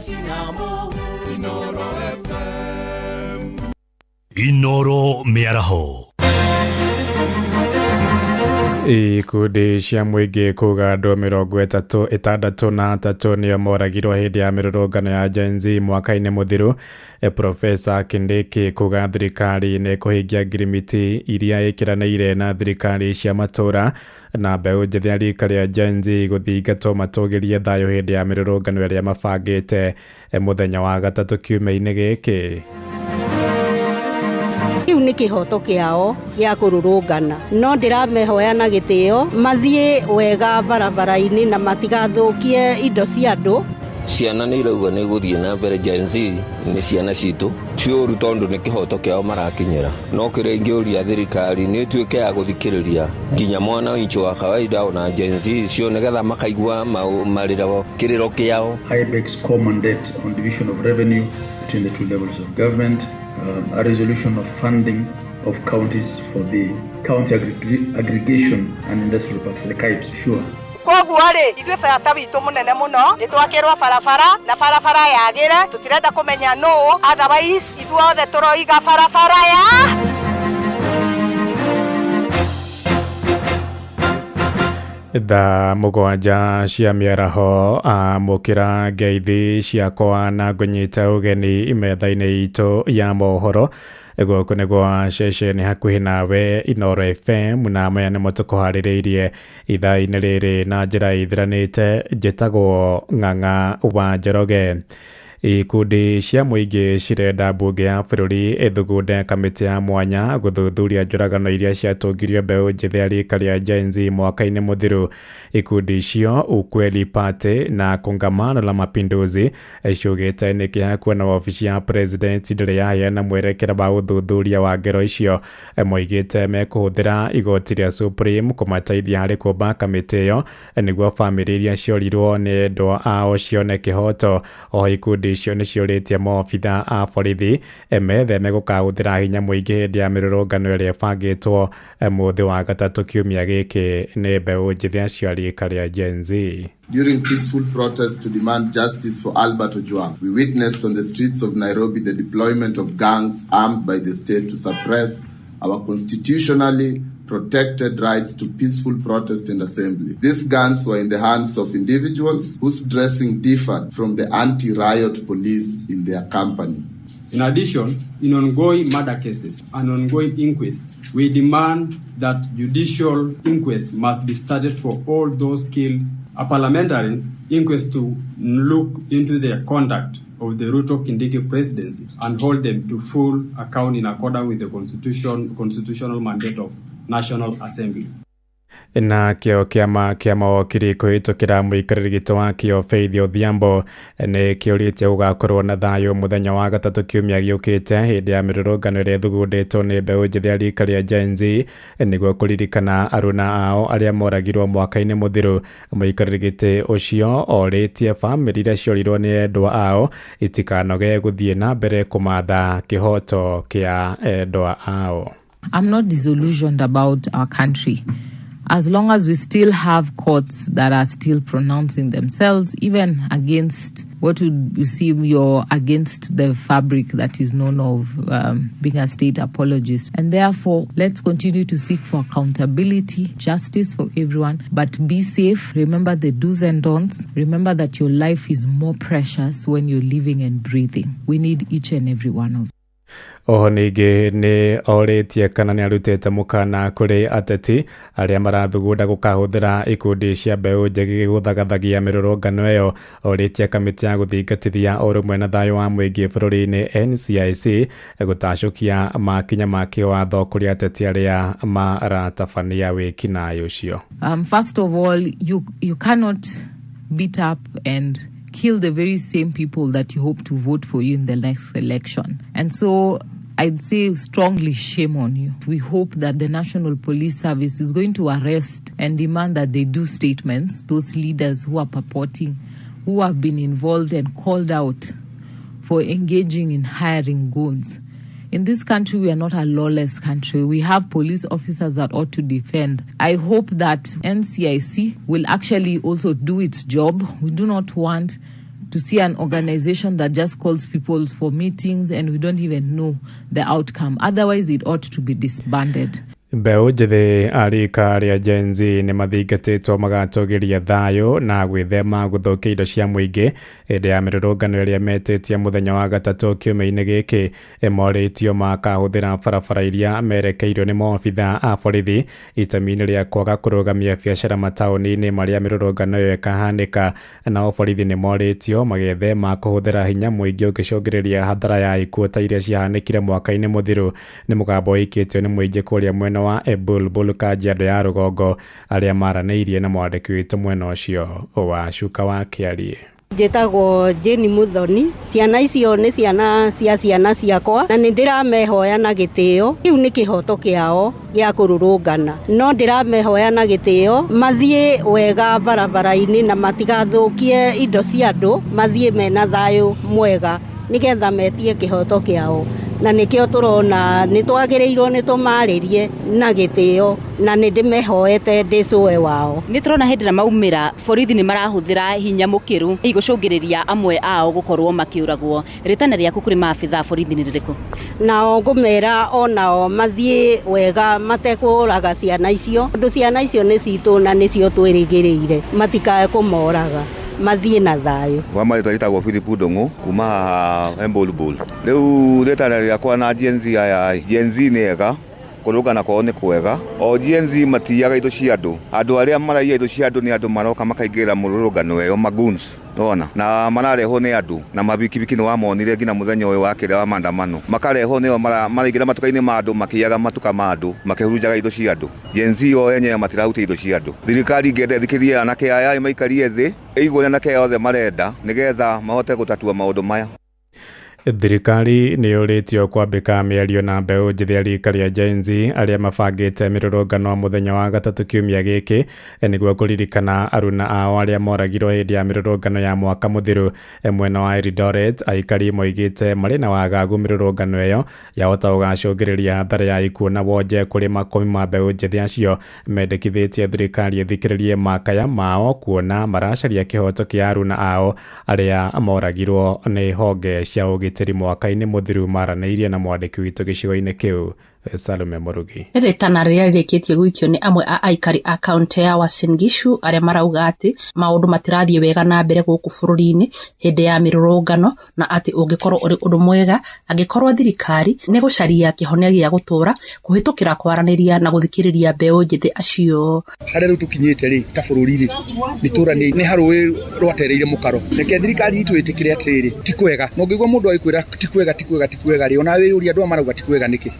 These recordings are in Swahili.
Inooro FM. Inooro Miaraho. Ikundi cia mũingĩ kuga andũ 33 nĩo moragirwo hĩndĩ ya mĩrũrũngano ya Gen Z mwaka-inĩ mũthiru. Profesa Kindiki kuga thirikari nĩ kũhingia ngirimiti iria ĩkĩranĩire na thirikari cia matũra na mbeũ njĩthĩ ya rika rĩa Gen Z gũthingatwo matũgĩrie thayũ hĩndĩ ya mĩrũrũngano ĩrĩa mabangĩte mũthenya wa gatatũ kiumia-inĩ gĩkĩ. Kiu nĩ kĩhoto kĩao gĩa kũrũrũngana, no ndĩramehoya na gĩtĩo mathiĩ wega barabara-inĩ na matigathũkie indo cia andũ. Ciana nĩ irauga nĩ gũthiĩ na mbere. Gen Z nĩ ciana citũ, ciũru tondũ nĩ kĩhoto kĩao marakinyĩra, no kĩrĩa ingĩũria thirikari nĩ ĩtuĩke ya gũthikĩrĩria nginya mwana witũ wa kawaida ona Gen Z cio nĩgetha makaigua marĩro kĩrĩro kĩao. IBEX core mandate on division of revenue between the two levels of government, a resolution of funding of counties for the county aggregation and industrial parks, the KIPs, sure. Koguo rĩ ithuĩ bata witũ mũnene mũno nĩ twakĩrwo barabara na barabara yagĩre, tũtirenda kũmenya nũ, otherwise ithuothe tũroiga barabara ya Thaa mũgwanja cia mĩaraho amũkĩra ngeithi ciakwa na ngũnyita ũgeni metha-inĩ itũ ya mohoro. Gũkũ nĩgwo ceceni hakuhĩ nawe Inooro FM na maya nĩmo tũkũharĩrĩirie ithaa-inĩ rĩrĩ na njĩra ithiranĩte. Njĩtagwo Ng'ang'a wa Njoroge. Ikundi cia mũingĩ cirenda mbunge ya bũrũri ĩthugunde kamĩtĩ ya mwanya gũthuthuria njũragano iria ciatũngirio mbeũ njĩthĩ ya rika rĩa Gen Z mwaka-inĩ mũthiru. Ikundi icio Ukweli Party na Kongamano la Mapinduzi ciugĩte nĩ kĩeha kuona wabici ya president ndĩrĩ yaheana mwerekera wa ũthuthuria wa ngero icio. Moigĩte mekũhũthĩra igoti rĩa Supreme kũmateithia harĩ kũmba kamĩtĩ ĩyo nĩguo bamĩrĩ iria ciorirwo nĩ endwa ao cione kĩhoto. O ikundi icio nĩ ciũrĩtie maobitha a borithi metheme gũkahũthĩra hinya mũingĩ hĩndĩ ya mĩrũrũngano ĩrĩa ĩbangĩtwo mũthĩ wa gatatũ kiumia gĩkĩ nĩ mbeũ njĩthĩ acio a rika rĩa Gen Z. During peaceful protests to demand justice for Albert Ojwang, we witnessed on the streets of Nairobi the deployment of gangs armed by the state to suppress our constitutionally protected rights to peaceful protest and assembly. These guns were in the hands of individuals whose dressing differed from the anti-riot police in their company. In addition, in ongoing murder cases and ongoing inquests, we demand that judicial inquest must be started for all those killed, a parliamentary inquest to look into the conduct of the Ruto Kindiki presidency and hold them to full account in accordance with the constitutional mandate of National Assembly. Na kĩama mawakiri kũhĩtũkĩra mũikarĩri gĩtĩ wa kĩo Faith Odhiambo nĩ kĩũrĩtie gũgakorwo na thayũ mũthenya wa gatatũ kiumia gĩũkĩte hĩndĩ ya mĩrũrũngano ĩrĩa ĩthugundĩtwo nĩ mbeũ njĩthĩ ya rika rĩa Gen Z nĩguo kũririkana aruna ao arĩa moragirwo mwaka-inĩ mũthiru. Mũikarĩri gĩtĩ ũcio orĩtie bamĩrĩ iria ciorirwo nĩ endwa ao itikanoge gũthiĩ na mbere kũmatha kĩhoto kĩa endwa ao. I'm not disillusioned about our country. As long as we still have courts that are still pronouncing themselves, even against what would seem you're against the fabric that is known of being a state apologist. And therefore, let's continue to seek for accountability, justice for everyone, but be safe. Remember the do's and don'ts. Remember that your life is more precious when you're living and breathing. We need each and every one of you. Oho ningĩ nĩ orĩtie kana nĩ arutĩte mũkana kũrĩ ateti arĩa marathugunda gũkahũthĩra ikundi cia mbeũ njĩthĩ gũthagathagia mĩrũrũngano ĩyo. Orĩtie kamĩtĩ ya gũthingatithia ũrũmwe na thayũ wa mũingĩ bũrũri-inĩ NCIC gũtacũkia makinya ma kĩwatho kũrĩ ateti arĩa maratabania wĩkinaĩ ũcio. First of all, you cannot beat up and kill the very same people that you hope to vote for you in the next election. And so I'd say strongly shame on you. We hope that the National Police Service is going to arrest and demand that they do statements, those leaders who are purporting, who have been involved and called out for engaging in hiring goons. In this country, we are not a lawless country. We have police officers that ought to defend. I hope that NCIC will actually also do its job. We do not want to see an organization that just calls people for meetings and we don't even know the outcome. Otherwise, it ought to be disbanded. Mbeũ njĩthĩ arika rĩa Gen Z nĩ mathingatĩtwo magatũgĩria thayũ na gwĩthema gũthũkia indo cia mũingĩ hĩndĩ ya mĩrũrũngano ĩrĩa metĩtie mũthenya wa gatatũ kiumia-inĩ gĩkĩ. Morĩtio makahũthĩra barabara iria merekeirio nĩ maobitha a borithi itemi-inĩ rĩa kwaga kũrũgamia biacara mataũni-inĩ marĩa mĩrũrũngano ĩyo ĩkahanĩka. Nao borithi nĩ morĩtio magethema kũhũthĩra hinya mũingĩ ũgĩcũngĩrĩria hathara ya ikuũ ta iria ciahanĩkire mwaka-inĩ mũthiru. Nĩ mũgambo ũikĩtio nĩ mũingĩ kũrĩa mwena wa Ebulbul Kajiado ya rũgongo arĩa maranĩirie na mwandĩki witũ mwena ũcio wa Cuka wa Kĩarie. Njĩtagwo Jeni Muthoni. Ciana icio nĩ ciana ciakwa na nĩ ndĩramehoya na gĩtĩo. Kĩu nĩ kĩhoto kĩao gĩa kũrũrũngana. No ndĩramehoya na gĩtĩo mathiĩ wega barabara-inĩ na matigathũkie indo cia andũ, mathiĩ mena thayũ mwega nĩgetha metie kĩhoto kĩao. Na nĩkĩo tũrona nĩ twagĩrĩirwo nĩ tũmarĩrie na gĩtĩo na nĩ ndĩmehoete ndĩcũe wao. Nĩ tũrona hĩndĩ ĩrĩa maumĩra borithi nĩ marahũthĩra hinya mũkĩru igũcũngĩrĩria amwe ao gũkorwo makĩũragwo. Rĩtana rĩaku kũrĩ maabitha borithi nĩ rĩrĩkũ? Nao ngũmera onao mathiĩ wega matekũraga ciana icio. Tondũ ciana icio nĩ citũ na nĩcio twĩrĩgĩrĩire, matikae kũmoraga, mathiĩ na thayũ. Wama ĩtagwo Philip Ndung'u kuma Embulbul. Rĩu rĩtana rĩakwa na Gen Z aya, Gen Z nĩ ega kũrũgana kwao nĩ kwega. O Gen Z matiaga indo cia andũ. Andũ arĩa maraiya indo cia andũ nĩ andũ maroka makaingĩra mũrũrũngano ĩyo magoons. Nona na manarehwo nĩ andũ na mabikibiki nĩ wamonire ngina mũthenya ũyũ wa kĩrĩa wa maandamano. Makarehwo nĩo maraingĩra matuka-inĩ ma andũ makĩiyaga matuka ma andũ makĩhurunjaga indo cia andũ. Gen Z o yenyewe matirahutia indo cia andũ. Thirikari ingĩenda ĩthikĩrie anake aya maikarie thĩ ĩigũre anake othe marenda nĩgetha mahote gũtatua maũndũ maya. Thirikari nĩ yũrĩtio kwambĩka mĩario na mbeũ njĩthĩ rika rĩa Gen Z arĩa mabangĩte mĩrũrũngano mũthenya wa gatatũ kiumia gĩkĩ nĩguo kũririkana aruna ao arĩa moragirwo hĩndĩ ya mĩrũrũngano ya mwaka mũthiru. Mwena wa Eldoret aikari moigĩte marĩ na wagagu mĩrũrũngano ĩyo yahota gũgacũngĩrĩria hathara ya ikuũ na wonje kũrĩ makumi ma mbeũ njĩthĩ acio. Mendekithĩtie thirikari ĩthikĩrĩrie makaya mao kuona maracaria kĩhoto kĩa aruna ao arĩa moragirwo nĩ honge cia ũgitĩri mwaka-inĩ mũthiru maranĩirie na mwandĩki witũ gĩcigo-inĩ kĩu Salome Murugi. Rĩtana rĩrĩa rĩrĩkĩtie gũikio nĩ amwe a aikari a kaunti ya Uasin Gishu arĩa marauga atĩ maũndũ matirathiĩ wega na mbere gũkũ bũrũri-inĩ hĩndĩ ya mĩrũrũngano na atĩ ũngĩkorwo ũrĩ ũndũ mwega angĩkorwo thirikari nĩ gũcaria kĩhonia gĩa gũtũra kũhĩtũkĩra kwaranĩria na gũthikĩrĩria mbeũ njĩthĩ acio. Harĩa rĩu tũkinyĩte rĩ ta bũrũri-rĩ itũra nĩ harũĩ rwatereire mũkaro. Reke thirikari itũ ĩtĩkĩre atĩrĩrĩ ti kwega. Na ũngĩigua mũndũ agĩkwĩra ti kwega rĩ ona wĩyũria andũ marauga ti kwega nĩkĩ.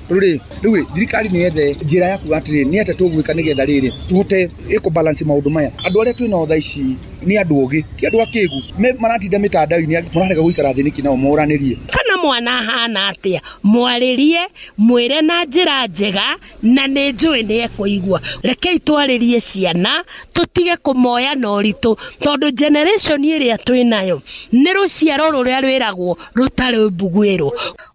Rĩu thirikari nĩ yethe njĩra ya kuga atĩrĩrĩ nĩ atĩ tũgwĩka nĩgetha rĩrĩ tũhote balance maũndũ maya. Andũ arĩa twĩna thaa ici nĩ andũ ogĩ ti andũ akĩgu maratinda mĩtandao-inĩ mararega gũikara thĩ nĩkĩ nao moranĩrie. Kana mwana hana atĩa mwarĩrie mwĩre na njĩra njega na nĩ njũĩ nĩ ekũigua. Rekei twarĩrie ciana tũtige kũmoya na ũritũ tondũ generation ĩrĩa twĩnayo nĩ rũciaro rũrĩa rwĩragwo rũtarĩ mbugwĩrũ.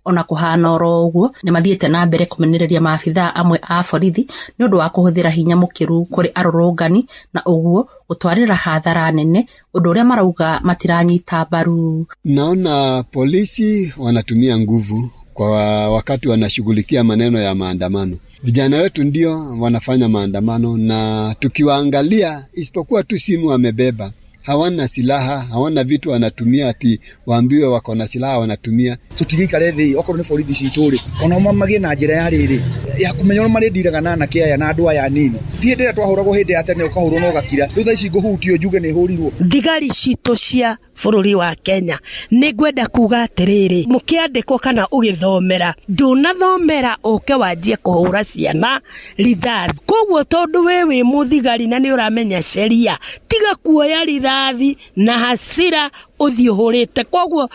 Ona kũhana oro ũguo nĩ mathiĩte na mbere kũmenereria maabitha amwe a borithi nĩ ũndũ wa kũhũthĩra hinya mũkĩru kũrĩ arũrũngani na ũguo gũtwarĩra hathara nene ũndũ ũrĩa marauga matiranyita mbaru. Naona polisi wanatumia nguvu kwa wakati wanashughulikia maneno ya maandamano. Vijana wetu ndio wanafanya maandamano na tukiwaangalia isipokuwa tu simu wamebeba. Hawana silaha, hawana vitu wanatumia ati waambiwe wako na silaha wanatumia. Tutigikare thĩ okorwo nĩ borithi citũ rĩ ona magĩe na njĩra ya rĩrĩ ya kũmenya ũrĩa marĩndiraga na anake aya na andũ aya nini. Ti hĩndĩ ĩrĩa twahũragwo hĩndĩ ya tene ũkahũrwo na ũgakira. Rĩu thaa ici ngũhutio njuge nĩ hũrirwo. Thigari citũ cia bũrũri wa Kenya nĩ ngwenda kuga atĩrĩrĩ mũkĩandĩkwo kana ũgĩthomera ndũnathomera ũke wanjie kũhũra ciana rithathi. Koguo tondũ wĩ mũthigari na nĩ ũramenya sheria tiga kuoya rithathi na hasira ũthiĩ ũhũrĩte. Koguo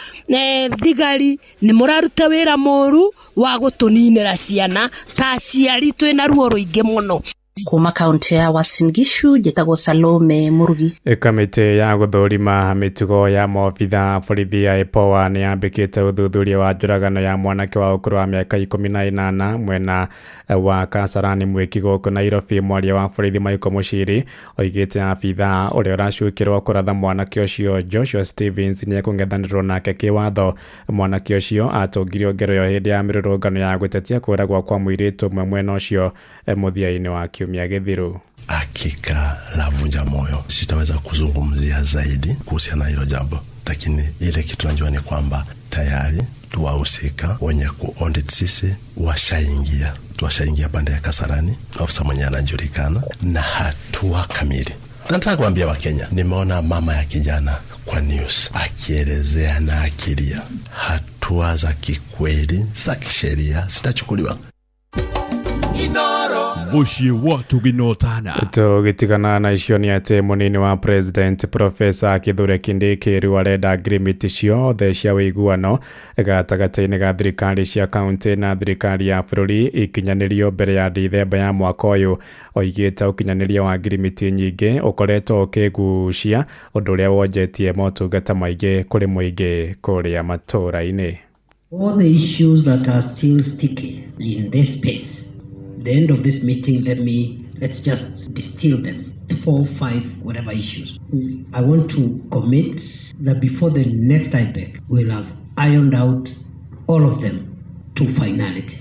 thigari nĩ mũraruta wĩra mũru wa gũtũninĩra ciana ta aciari twĩna ruo rũingĩ mũno. Kuma kaunti ya Uasin Gishu, njĩtagwo Salome Murugi. Kamĩtĩ ya gũthũrima mĩtugo ya maobitha borithi ya IPOA nĩ yambĩkĩte ũthuthuria wa njũragano ya mwanake wa ũkũrũ wa mĩaka 18 mwena wa Kasarani Mwiki gũkũ Nairobi. Mwaria wa borithi Michael Muchiri oigĩte abitha ũrĩa ũracukĩrwo kũratha mwanake ũcio Joshua Stevens nĩ ekũng'ethanĩrwo nake kĩwatho. Mwanake ũcio atũngirio ngero yo hĩndĩ ya mĩrũrũngano ya gũtetia kũragwo kwa mũirĩtu ũmwe mwena ũcio mũthia-inĩ wa kiumia gĩthiru. Hakika la vunja moyo. Sitaweza kuzungumzia zaidi kuhusiana na hilo jambo, lakini ile kitu najua ni kwamba tayari tuwahusika wenye ku-audit sisi washaingia pande ya Kasarani, ofisa mwenye anajulikana na hatua kamili. Nataka kuambia Wakenya, nimeona mama ya kijana kwa news akielezea na akilia. Hatua za kikweli za kisheria zitachukuliwa. Mushi watu ginotana. Tũgĩtigana na icio nĩ atĩ mũnini wa president Professor Kithure Kindiki rĩu arenda agreement ciothe cia wĩiguano gatagatĩ-inĩ ga thirikari cia kaunti na thirikari ya bũrũri ikinyanĩrio mbere ya Dithemba ya mwaka ũyũ. Oigĩte ũkinyanĩria wa agreement nyingĩ ũkoretwo ũkĩgucia ũndũ ũrĩa wonjetie motungata maingĩ kũrĩ mũingĩ kũrĩa matũũra-inĩ. All the issues that are still sticky in this space, the end of this meeting, let's just distill them, 4, 5, whatever issues. I want to commit that before the next IPEC, we'll have ironed out all of them to finality,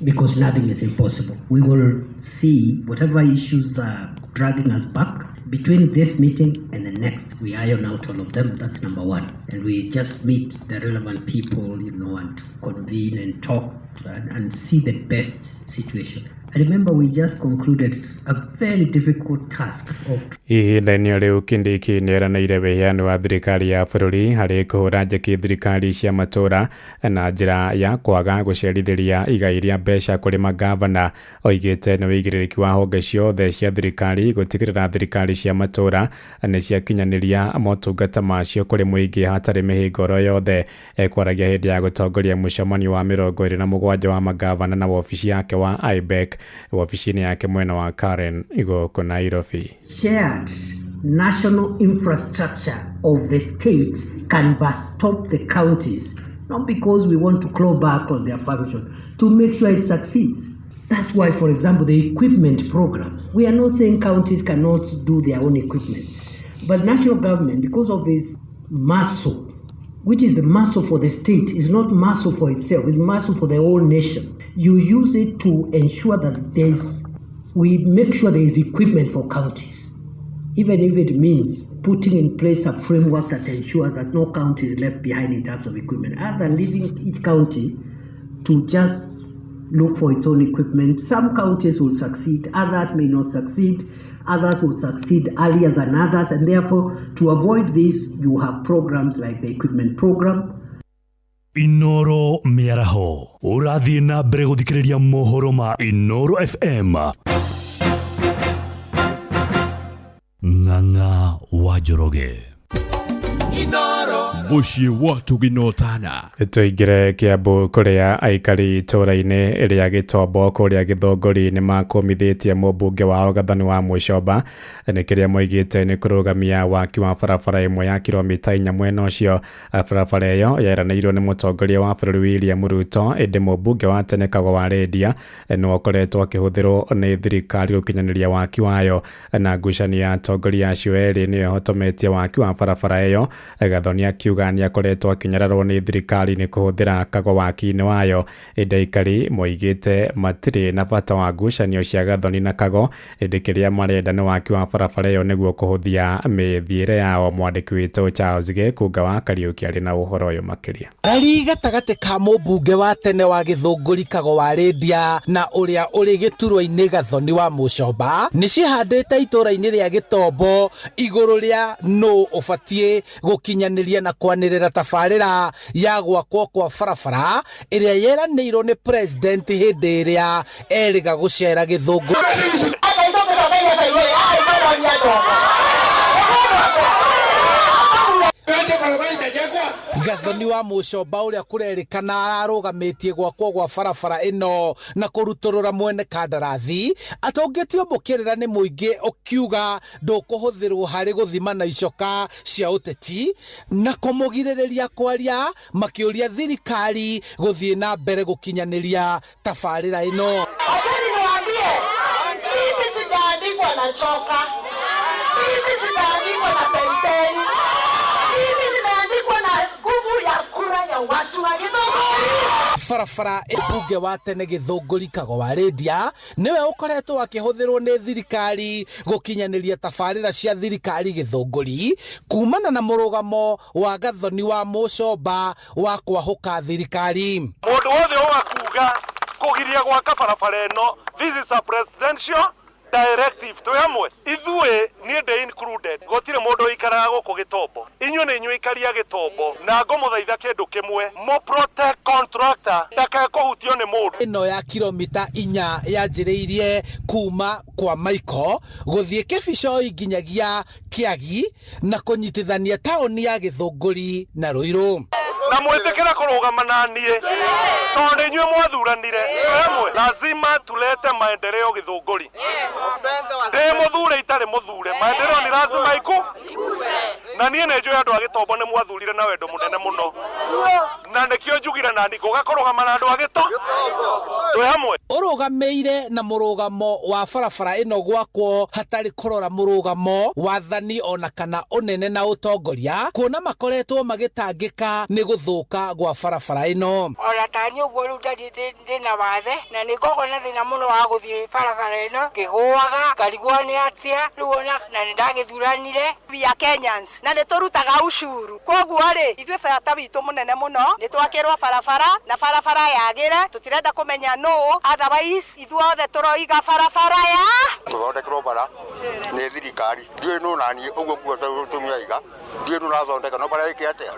because nothing is impossible. We will see whatever issues are dragging us back. Between this meeting and the next, we iron out all of them. That's number one. And we just meet the relevant people, and convene and talk and see the best situation. I remember we just concluded a very difficult task of... Ihinda-inĩ rĩu Kindiki nĩeranĩire wĩheani wa thirikari ya bũrũri harĩ kũhũra njeki thirikari cia matũũra na njĩra ya kwaga gũcerithĩria igai rĩa mbeca kũrĩ magavana. Oigĩte nĩ wĩigĩrĩrĩki wa honge ciothe cia thirikari gũtigĩrĩra thirikari cia matũũra nĩ ciakinyanĩria motungata macio kũrĩ mũingĩ hatarĩ mĩhĩnga oro yothe. Kwaragia hĩndĩ ya gũtongoria mũcemanio wa 27 wa magavana na wabici yake wa IBEC wabici-inĩ yake mwena wa Karen gũkũ Nairobi. Shared national infrastructure of the state can stop the counties, not because we want to claw back on their function, to make sure it succeeds. That's why, for example, the equipment program, we are not saying counties cannot do their own equipment, but national government, because of its muscle, which is the muscle for the state, is not muscle for itself, it's muscle for the whole nation. You use it to ensure that we make sure there is equipment for counties, even if it means putting in place a framework that ensures that no county is left behind in terms of equipment, other than leaving each county to just look for its own equipment. Some counties will succeed, others may not succeed, others will succeed earlier than others, and therefore to avoid this, you have programs like the equipment program. Inoro Miaraho ũrathiĩ na mbere gũthikĩrĩria mohoro ma Inoro FM. Ng'ang'a wa Njoroge. Mushi watu ginotana. Tũingĩre Kiambu kũrĩa aikari itũũra-inĩ rĩa Gĩtombo kũrĩa Gĩthongori nĩ makũmithĩtie mũmbunge wao Gathoni wa Mũcomba nĩ kĩrĩa moigĩte nĩ kũrũgamia waki wa barabara ĩmwe ya kilomita 4 mwena ũcio. Barabara ĩyo yeranĩirwo nĩ mũtongoria wa bũrũri William Ruto, ĩndĩ mũmbunge wa tene Kago wa Rendia nĩ ũkoretwo akĩhũthĩrwo nĩ thirikari gũkinyanĩria waki wayo, na ngucanio ya atongoria acio erĩ nĩ ĩhotometie waki wa barabara ĩyo. Gathoni akiuga nĩ akoretwo akinyararwo nĩ thirikari nĩ kũhũthĩra Kago waki-inĩ wayo, ĩndĩ aikari moigĩte matirĩ na bata wa ngucanio cia Gathoni na Kago, ĩndĩ kĩrĩa marenda nĩ waki wa barabara ĩyo nĩguo kũhũthia mĩthiĩre yao. Mwandĩki witũ Charles Gĩkunga wa Kariũki arĩ na ũhoro ũyũ makĩria. Rari gatagatĩ ka mũmbunge wa tene wa Gĩthũngũri Kago wa Rendia na ũrĩa ũrĩ gĩturwa-inĩ Gathoni wa Mũcomba nĩ cihandĩte itũũra-inĩ rĩa Gĩtombo igũrũ rĩa nũ ũbatiĩ gũkinyanĩria na kwanĩrĩra tabarĩra ya gwakwo kwa barabara ĩrĩa yeranĩirwo nĩ president hĩndĩ ĩrĩa erĩga gũcera Gĩthũngũri. Gathoni wa Mucomba uria kurerikana arugametie gwakwo gwa barabara ino na kuruturura mwene kandarathi atongitio mukirira ni muingi ukiuga ndukuhuthirwo hari guthima na icoka cia uteti na kumugiririria kwaria makiuria thirikari guthie na mbere gukinyaniria tabarira ino. Acheni niwaambie, mimi sijaandikwa na choka, mimi sijaandikwa na penseli, mimi nimeandikwa na nguvu ya kura ya watu wa Githunguri. Barabara ebunge wa tene Githunguri Kago wa Rendia niwe ukoretwo akihuthirwo ni thirikari gukinyaniria tabarira cia thirikari Githunguri kumana na murugamo wa Gathoni wa Mucomba wa kwahuka thirikari. Mundu wothe ugakuga kugiria gwaka barabara ino, this is a presidential directive to yamwe ithue ni de included gotire mundu ikaraga guko Gitombo inyu ni inyu ikaria Gitombo na ngomuthaitha kindu kimwe mo protect contractor ndakae kuhutio ni mundu. Ino ya kilomita 4 yanjiriirie kuma kwa Maiko guthie Kibico nginyagia Kiagi na kunyitithania taoni ya Githunguri na Ruiru na mwetekera kurugama nanie tondu inyu mwathuranire yamwe lazima tulete maendeleo Githunguri. Muthure itare muthure maendeleo ni lazima ikute na niĩ nĩ njũĩ andũ a Gĩtombo nĩ mwathurire na wendo mũnene mũno na nĩkĩo njugire na ndiko gakorũgama na andũ a Gĩtombo twĩ hamwe. Ũrũgamĩire na mũrũgamo wa barabara ĩno gwakwo hatarĩ kũrora mũrũgamo wathani ona kana ũnene na ũtongoria kuona makoretwo magĩtangĩka nĩ gũthũka gwa barabara ĩno. Ona tani ũguo rĩu ndĩna wathe na nĩngoragwo na thĩna mũno wa gũthiĩ barabara ĩno ngĩgũaga ngarigwo nĩ atĩa rĩu ona na nĩndagĩthuranire via Kenyans na nĩtũrutaga ushuru koguo rĩ ithuĩ bata witũ mũnene mũno nĩtwakĩrwo barabara na barabara yagĩre tũtirenda kũmenya nũ otherwise ithuothe tũroiga barabara ya tũthondekerwo bara nĩ thirikari ndiũĩ nũ naniĩ ũguo guo tũmĩaiga ndiũĩ nũ nathondeka no bara ĩkĩ atĩa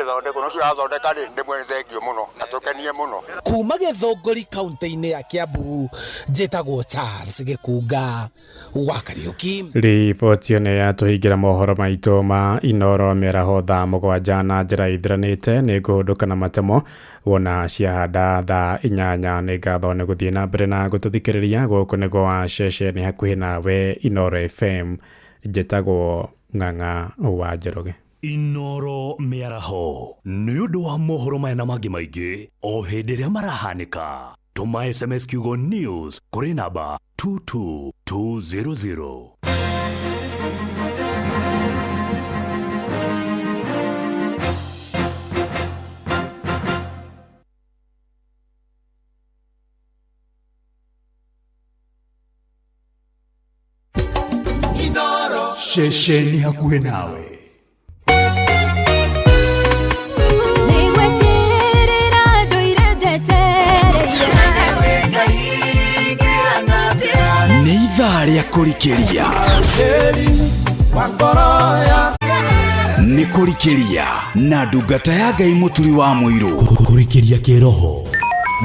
ĩthondekwo no cirathondeka rĩ ndĩmwe nĩ thengio mũno na tũkenie mũno. Kuma Githunguri kaunti-inĩ ya Kiambu njĩtagwo Charles Gĩkunga wa Kariuki. Riboti ĩno yatũhingĩra mohoro maitũ ma Inooro mĩaraho thaa 7 na njĩra ithiranĩte nĩ ngũhũndũka na matemo wona ciahanda thaa 8 nĩ ngatho nĩ gũthiĩ na mbere na gũtũthikĩrĩria gũkũ nĩ gwa ceceni hakuhĩ nawe Inooro FM njĩtagwo Ng'ang'a wa Njoroge. Inooro mĩaraho nĩ ũndũ wa mohoro maya na mangĩ maingĩ o hĩndĩ ĩrĩa marahanĩka. Tuma SMS kiugo news kũrĩ namba 22200. Inooro Ceceni hakuhĩ nawe. nĩ ithaa rĩa kũrikĩria nĩ kũrikĩria na ndungata ya Ngai mũturi wa mũirũ kũrikĩria kĩroho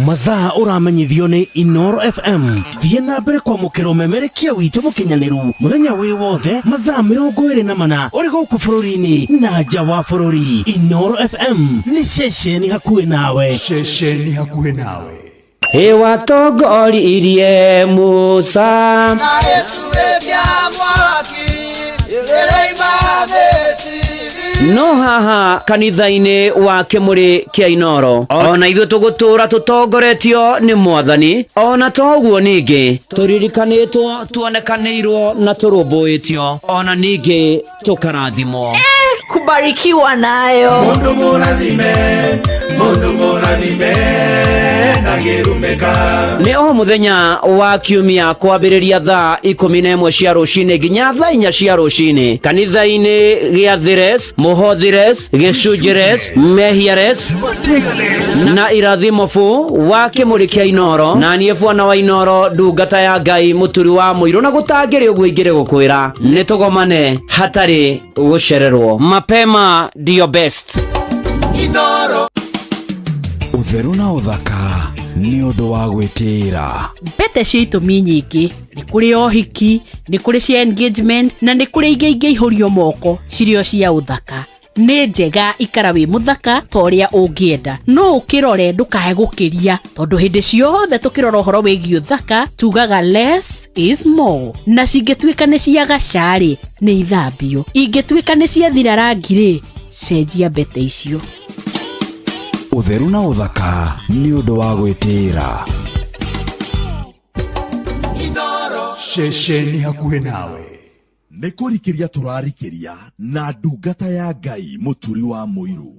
mathaa ũramenyithio nĩ Inooro FM thiĩ na mbere kwamũkĩra ũmemerekia witũ mũkinyanĩru mũthenya wĩ wothe mathaa 24 ũrĩ gũkũ bũrũri-inĩ na nja wa bũrũri. Inooro FM nĩ ceceni hakuhĩ nawe. Ceceni hakuhĩ nawe. Watongoririe Musa no haha kanitha-inĩ wa Kĩmũrĩ kĩa Inooro ona ithuĩ tũgũtũra tũtongoretio nĩ Mwathani ona toguo ningĩ tũririkanĩtwo tuonekanĩirwo na tũrũmbũĩtio ona ningĩ tũkarathimwo kubarikiwa nayo. Mundu mũrathime na gĩrumĩka. Nĩ o mũthenya wa kiumia kwambĩrĩria thaa 11 cia rũcinĩ nginya thaa 4 cia rũcinĩ kanitha-inĩ gĩa Thires, Mũhothires, Gĩcunjĩres, Mehiares na Irathimofu wa Kĩmũrĩ kĩa Inooro na niĩ bwana wa Inooro ndungata ya Ngai mũturi wa mũirũ na gũtangĩrĩ ũguo ingĩrĩ gũkwĩra nĩ tũgomane hatarĩ gũcererwo. Mapema ndio best. Inooro Utheru na uthaka ni undu wa gwitira. Mbete cia itumi nyingi, ni kuri ohiki, ni kuri cia engagement na ni kuri ingĩ ihurio moko cirio cia uthaka. Nĩ njega ikara wi muthaka toria ungienda, no ukirore ndukahe gukiria tondu hindi ciothe tukirora uhoro wigi uthaka tugaga less is more, na cingĩtuĩka nĩ cia gacari nĩ ithambio, ingĩtuĩka nĩ cia thira rangi cenjia mbete icio. Utheru na uthaka ni undu wa gwitira. Shesheni hakuhe nawe nĩ kũrikĩria tũrarikĩria na ndungata ya Ngai mũturi wa Mũiru.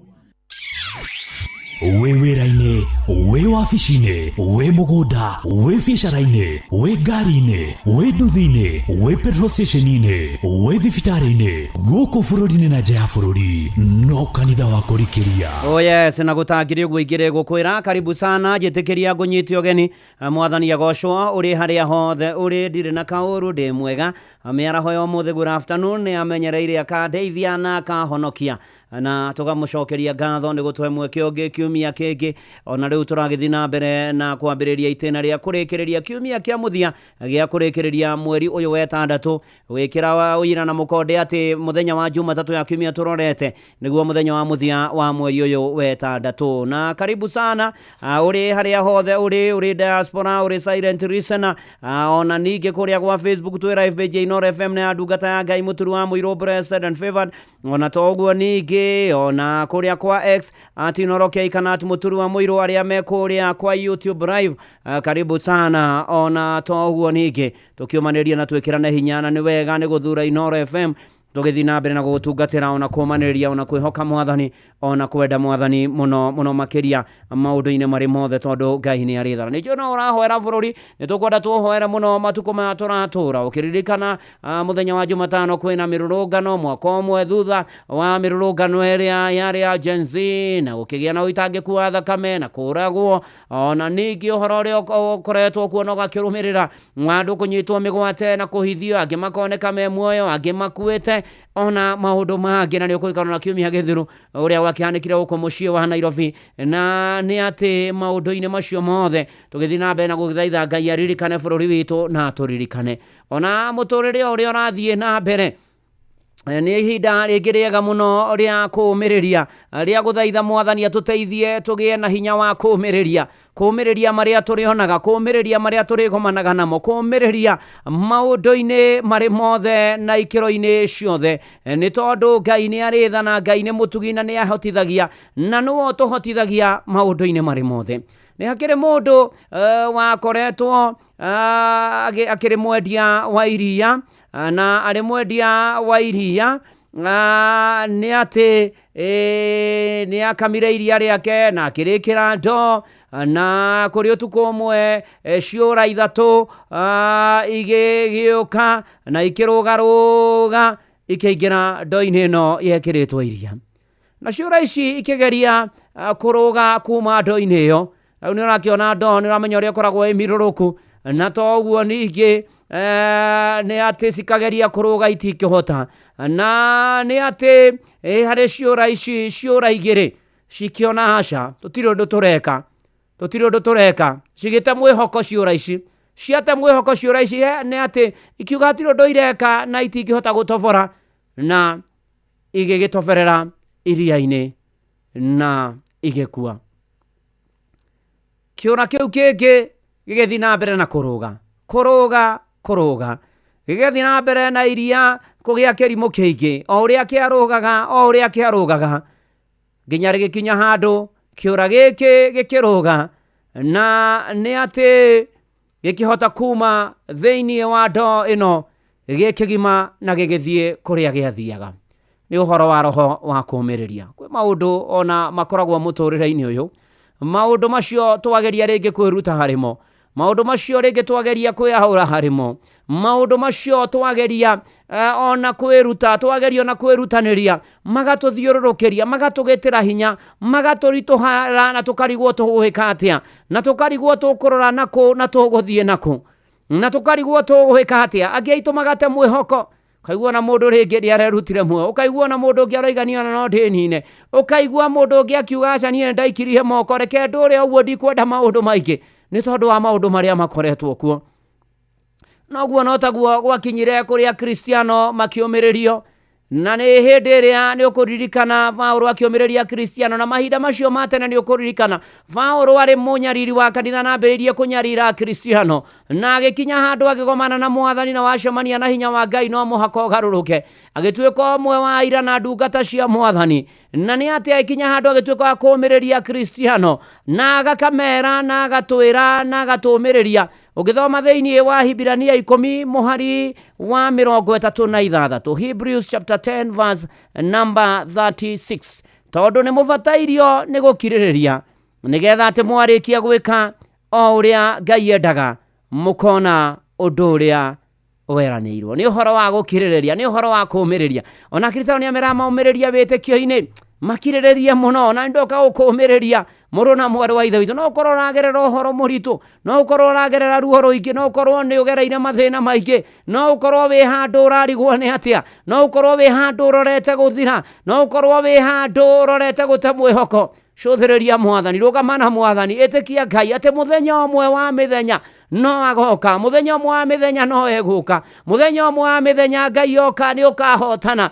Wĩ wĩra-inĩ, wĩ wabici-inĩ, wĩ mũgũnda, wĩ biacara-inĩ, wĩ ngari-inĩ, wĩ nduthi-inĩ, wĩ petrol station-inĩ, wĩ thibitarĩ-inĩ, gũkũ bũrũri-inĩ na nja ya bũrũri, no kanitha wa kũrikĩria. Oh yes, na gũtangĩrĩ gwĩingĩre gũkwĩra karibu sana, njĩtĩkĩria ngũnyite ũgeni, mwathani agocwo ũrĩ harĩa hothe ũrĩ, ndirĩ na kaũru ndĩ mwega, mĩaraho ya ũmũthĩ good afternoon nĩ amenyereire akandeithia na akahonokia, na tũkamũcokeria ngatho nĩ gũtũhe mweke ũngĩ kiumia kĩngĩ, ona rĩu tũragĩthiĩ na mbere na kwambĩrĩria itĩna rĩa kũrĩkĩrĩria kiumia kĩa mũthia gĩa kũrĩkĩrĩria mweri ũyũ wa ĩtandatũ, wĩkĩra ũira na mũkonde atĩ mũthenya wa Jumatatũ ya kiumia tũrorete nĩguo mũthenya wa mũthia wa mweri ũyũ wa ĩtandatũ. Na karibu sana ũrĩ harĩa hothe ũrĩ diaspora, ũrĩ silent listener, ona ningĩ kũrĩa kwa Facebook twĩ live page Inoro FM na ndungata ya Ngai mũturi wa Mũiru, blessed and favored, ona toguo ningĩ ona kuria kwa X @Inoroke kana @Mũturi wa Mũiru aria me kuria kwa YouTube live, karibu sana. Ona toguo ningĩ tukiumanĩria na twĩkĩrane hinya, na nĩ wega nĩ gũthura Inoro FM tũgĩthiĩ na mbere na gũtungatĩra ona kũmanĩrĩria ona kwĩhoka mwathani ona kwenda mwathani mũno makĩria maũndũ-inĩ marĩ mothe tondũ Ngai nĩ arĩ thara. Nĩnjũ no ũrahoera bũrũri, nĩ tũkwenda tũhoere mũno matukũ maya tũratũra, ũkĩririkana mũthenya wa Jumatano kwĩna mĩrũrũngano, mwaka ũmwe thutha wa mĩrũrũngano ĩrĩa yarĩ ya Gen Z, na gũkĩgĩa na ũitangĩku wa thakame na kũragwo, ona ningĩ ũhoro ũrĩa ũkoretwo kuo na ũgakĩrũmĩrĩra andũ kũnyitwo mĩgwate na kũhithio, angĩ makoneka me muoyo, angĩ makuĩte, ona maũndũ mangĩ, na nĩ ũkũrikana na kiumia gĩthiru ũrĩa wakĩhanĩkire gũkũ mũciĩ wa Nairobi, na nĩ atĩ maũndũ-inĩ macio mothe tũgĩthiĩ na mbere na gũgĩthaitha Ngai aririkane bũrũri witũ na tũririkane ona mũtũrĩre ũrĩa ũrathiĩ na mbere. Nĩ ihinda rĩngĩ rĩega mũno rĩa kũũmĩrĩria, rĩa gũthaitha mwathani atũteithie tũgĩe na hinya wa kũũmĩrĩria marĩa tũrĩonaga, kũũmĩrĩria marĩa tũrĩgomanaga namo, kũũmĩrĩria maũndũ-inĩ marĩ mothe na ikĩro-inĩ ciothe, nĩ tondũ Ngai nĩ arĩ tha na Ngai nĩ mũtugi na nĩ ahotithagia, na nĩwe ũtũhotithagia maũndũ-inĩ marĩ mothe. Nĩ hakĩrĩ mũndũ wakoretwo akĩrĩ mwendia wa iria, na arĩ mwendia wa iria nĩ atĩ nĩ akamire iria rĩake na akĩrĩkĩra ndoo, na kũrĩ ũtukũ ũmwe ciũra ithatũ igĩgĩũka na ikĩrũgarũga ikĩingĩra ndoo-inĩ ĩno yekĩrĩtwo iria, na ciũra ici ikĩgeria kũrũga kuma ndoo-inĩ ĩyo. Rĩu nĩ ũrakĩona ndoo, nĩ ũramenya ũrĩa ĩkoragwo ĩmirũrũku, na toguo ningĩ nĩ atĩ cikageria kũrũga itingĩhota, na nĩ atĩ harĩ ciũra ici, ciũra igĩrĩ cikĩona aca tũtirĩ ũndũ tũreka, cigĩte mwĩhoko ciũra ici, ciate mwĩhoko ciũra ici, nĩ atĩ ikiuga hatirĩ ũndũ ireka na itingĩhota gũtobora, na igĩgĩtoberera iria-inĩ na igĩkua. Kĩũra kĩu kĩngĩ gĩgĩthiĩ na mbere na kũrũga, gĩgĩthiĩ na mbere na iria kũgĩa kĩrimũ kĩingĩ, o ũrĩa kĩarũgaga nginya rĩgĩkinya handũ kĩũra gĩkĩ gĩkĩrũga, na nĩ atĩ gĩkĩhota kuma thĩinĩ wa ndoo ĩno gĩkĩgima na gĩgĩthiĩ kũrĩa gĩathiaga. Nĩ ũhoro wa roho wa kũũmĩrĩria. Kwĩ maũndũ ona makoragwo mũtũrĩre-inĩ ũyũ, maũndũ macio twageria rĩngĩ kwĩruta harimo, maũndũ macio rĩngĩ twageria kwĩahũra harimo, maũndũ macio twageria ona kwĩruta, twageria ona kwĩrutanĩria, magatũthiũrũrũkĩria, magatũgĩtĩra hinya, magatũritũhara na tũkarigwo tũgwĩka atĩa, na tũkarigwo tũkũrora nakũ na tũgũthiĩ nakũ, na tũkarigwo tũgwĩka atĩa. Angĩ aitũ magate mwĩhoko ukaigua na mundu ringi ndiarerutire muoyo, ukaigua na mundu ungi aroigania no ndinine, ukaigua mundu ungi akiuga aca nie ndaikirihe moko reke ndure uguo ndikwenda maundu maingi ni tondu wa maundu maria makoretwo kuo. Noguo no taguo gwakinyire kuria Kristiano makiumiririo, na ni hindi iria ni ukuririkana Paulo akiumiriria Kristiano, na mahinda macio matene ni ukuririkana Paulo ari munyariri wa kanitha na ambiririe kunyarira Kristiano, na agikinya handu agigomana na Mwathani na wacemania na hinya wa Ngai no muhaka ugaruruke agituika umwe wa ira na ndungata cia Mwathani, na ni ati agikinya handu agituika wa kuumiriria Kristiano na agakamera na agatwira na agatumiriria. Ugithoma thiini wa Hibrania 10 muhari wa 36, Hebrews chapter 10 verse number 36, tondu ni mubatairio ni gukiririria nigetha ati mwarikia gwika o uria Ngai endaga mukona undu uria weranirwo. Ni uhoro wa gukiririria, ni uhoro wa kumiriria. Ona Kristo ni amera maumiriria bitikio-ini makiriririe muno, na ndoka gukumiriria muru na mwari wa ithe witu. No ukorwo uragerera uhoro muritu, no ukorwo uragerera ruo ruingi, no ukorwo ni ugereire mathina maingi, no ukorwo wi handu urarigwo ni atia, no ukorwo wi handu urorete guthira, no ukorwo wi handu urorete gute mwihoko. Cuthiriria Mwathani, rugamana Mwathani, itikia Ngai ati muthenya umwe wa mithenya no agoka, muthenya umwe wa mithenya no eguka, muthenya umwe wa mithenya Ngai oka ni ukahotana.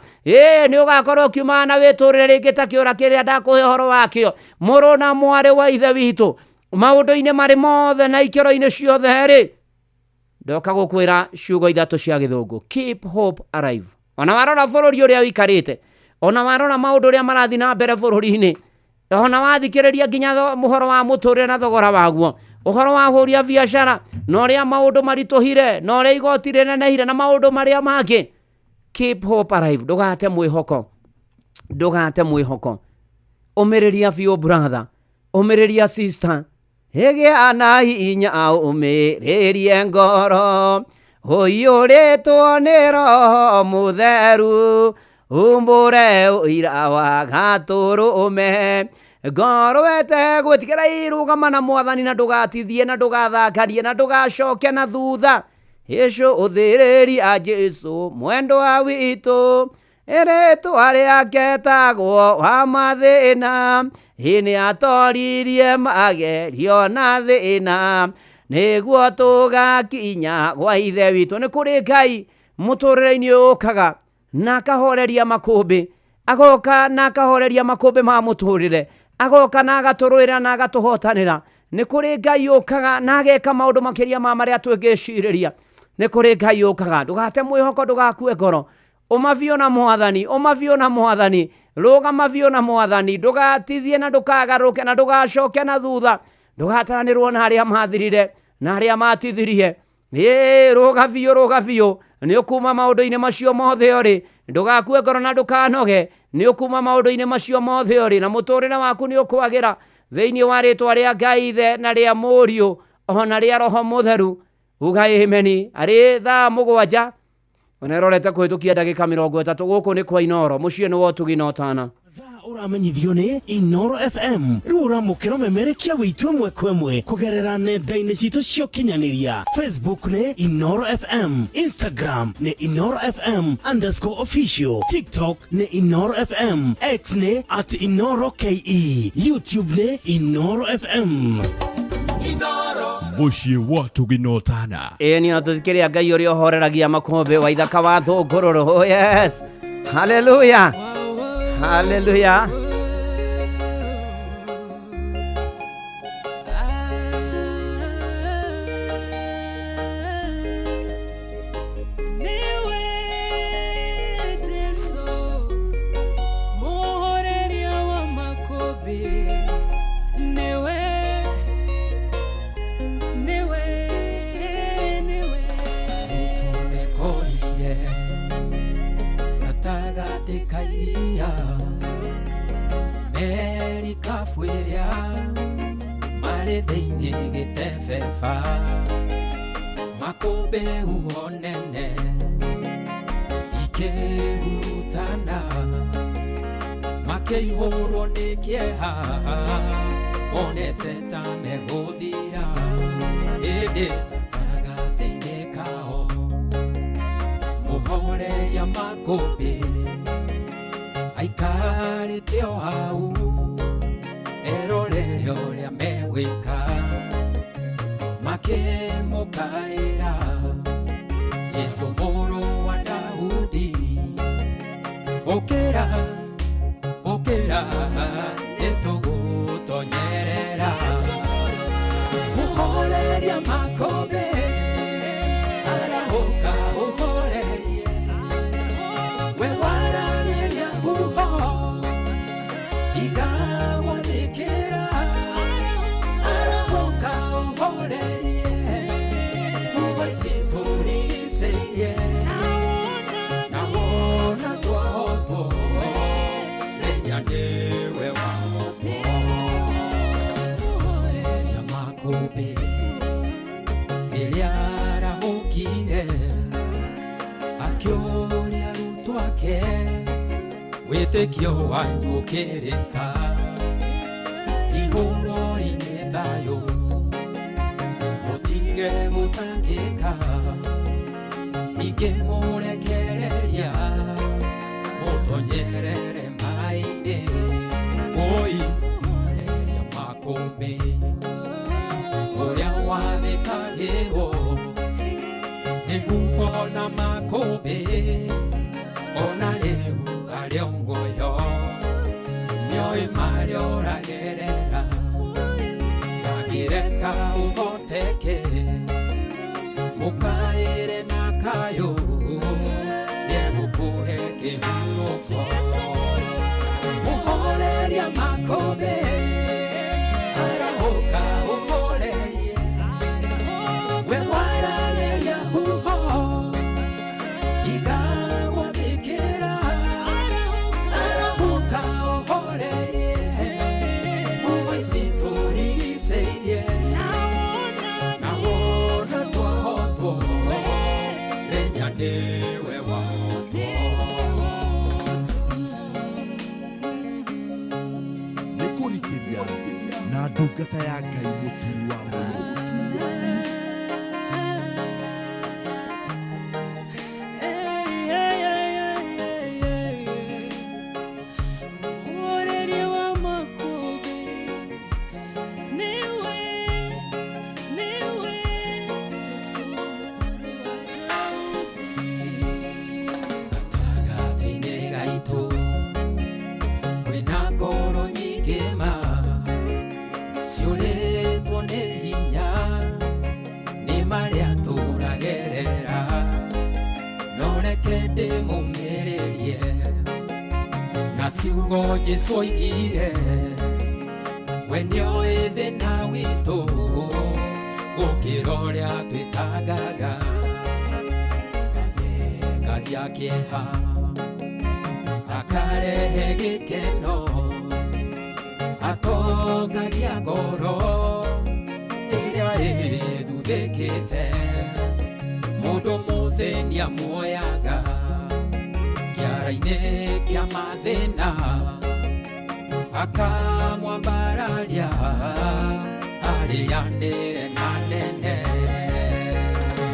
Ni ugakorwo kiuma na witurire ringi ta kiura kiria ndakuhe horo wakio muru na mwari wa ithe witu maundu-ini mari mothe na ikiro-ini ciothe ri ndoka gukwira ciugo ithatu cia githungu, keep hope alive. Ona warora bururi uria wikarite, ona warora maundu uria marathi na mbere bururi-ini, ona wathikiriria nginya muhoro wa muturire na thogora waguo, uhoro wa huria biashara no ria maundu marituhire, no ria igoti rinenehire na maundu maria mangi. Keep hope alive. Ndugate mwihoko, ndugate mwihoko. Umiriria biu brother, umiriria sister, hegia na hinya umiririe ngoro, uiyuritwo ni Roho Mutheru, umbure uira wa gaturume ngoro wete gwitikira irugama na Mwathani, na ndugatithie na ndugathakarie na ndugacoke na thutha. Yesu uthiriri a Jesu mwendo wa witu, ritwa riake tagwo wa mathina, ini atoririe magerio na thina, niguo tugakinya gwa ithe witu. Ni kuri Ngai muturire-ini ukaga na akahoreria makumbi, agoka na akahoreria makumbi ma muturire, agoka na agaturuira na agatuhotanira. Ni kuri Ngai ukaga na ageka maundu makiria ma maria twingiciriria. Ni kuri Ngai ukaga, ndugate mwihoko, ndugakue ngoro, umavio na Mwathani, umavio na Mwathani, rugama vio na Mwathani, ndugatithie na ndukagaruke na ndugacoke na thutha, ndugataranirwo na aria mathirire na aria matithirie. Ruga vio ni ukuma maundu-ini macio mothe uri, ndugakue ngoro na ndukanoge, ni ukuma maundu-ini macio mothe uri, na muturire waku ni ukwagira thiini wa ritwa ria Ngai Ithe na ria Muriu ona ria Roho Mutheru. Uga ameni. Ari thaa 7 onerorete kuhitukia ndagika 30 guku ni kwa Inoro, mucii ni wotugi no tana. Uramenyithio ni Inoro FM. Riu uramukira memerekia witu imwe kwemwe kugerera nenda-ini citu cia ukinyaniria. Facebook ni Inoro FM, Instagram ni Inoro FM _official, TikTok ni Inoro FM, X ni @InoroKE, YouTube ni Inoro FM. Mucii watugi no tana. Ni atuthikiria Ngai uria uhoreragia makombe wa ithaka wa thungururu. Oh yes, hallelujah, hallelujah. Makobe uonene ikehutana makeihoro ni kieha onete ta meguthira indi tagate-ini kao muhore muhoreria makũmbĩ aikarĩte o hau erorere ũrĩa megwĩka makĩmũkaĩra Jesũ mũrũ wa Daudi ũkĩra ũkĩra nĩtũgũtonyerera muhoreria makũmbĩ arahũka ũhorerie we wararĩria uho igagwathĩkĩra arahũka ũhorerie uho citũrigicĩirie nawona twahotwo rĩnya nĩwe wahotwo tuhoreria makũmbĩ rĩrĩa arahũkire akĩũria arutwo ake wĩtĩkio wanyu ũkĩrĩha ihũro-inĩ thayũ mũtige gũtangĩka ningĩ mũrekereria mũtonyerere maĩ-inĩ oi muhoreria makũmbĩ ũrĩa wathĩkagĩrwo nĩguo na makũmbĩ ona rĩu arĩa muoyo nĩoĩ marĩa ũragerera ndangĩreka ũhoteke mũkaĩre na kayũ nĩegũkũhe kĩhurũko muhoreria makũmbĩ arahũka ũhorerie we wararĩria uho igagwathĩkĩra arahũka ũhorerie uho citũrigicĩirie nawona twahotwo rĩnya nĩwe wahotwo nĩ kũrikĩria na ndungata ya Ngai mũturi wa mũndũ ciũrĩtwo nĩ hinya nĩ marĩa tũragerera no reke ndĩmũmĩrĩrie na ciugo Jesũ oigire we nĩoĩ thĩna witũ gũkĩra ũrĩa twĩtangaga athengagia kĩeha akarehe gĩkeno atongagia ngoro ĩrĩa ĩthuthĩkĩte mũndũ mũthĩnia muoyaga kĩara-inĩ kĩa mathĩna akamwambararia arĩanĩre na nene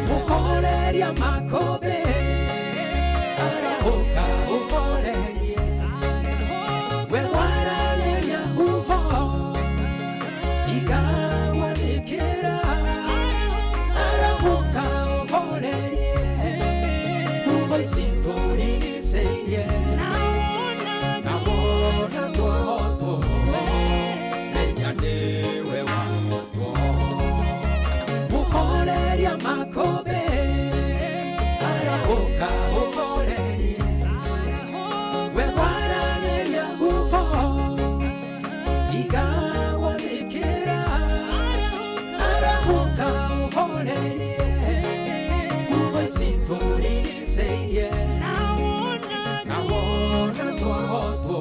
muhoreria makũmbĩ arahũka ũhorerie we wararĩria uho igagwathĩkĩra arahũka ũhorerie uho citũrigicĩirie nawona twahotwo rĩnya nĩwe wahotwo muhoreria makũmbĩ arahũka ũhorerie we wararĩria uho igagwathĩkĩra arahũka ũhorerie uho citũrigicĩirie nawona twahotwo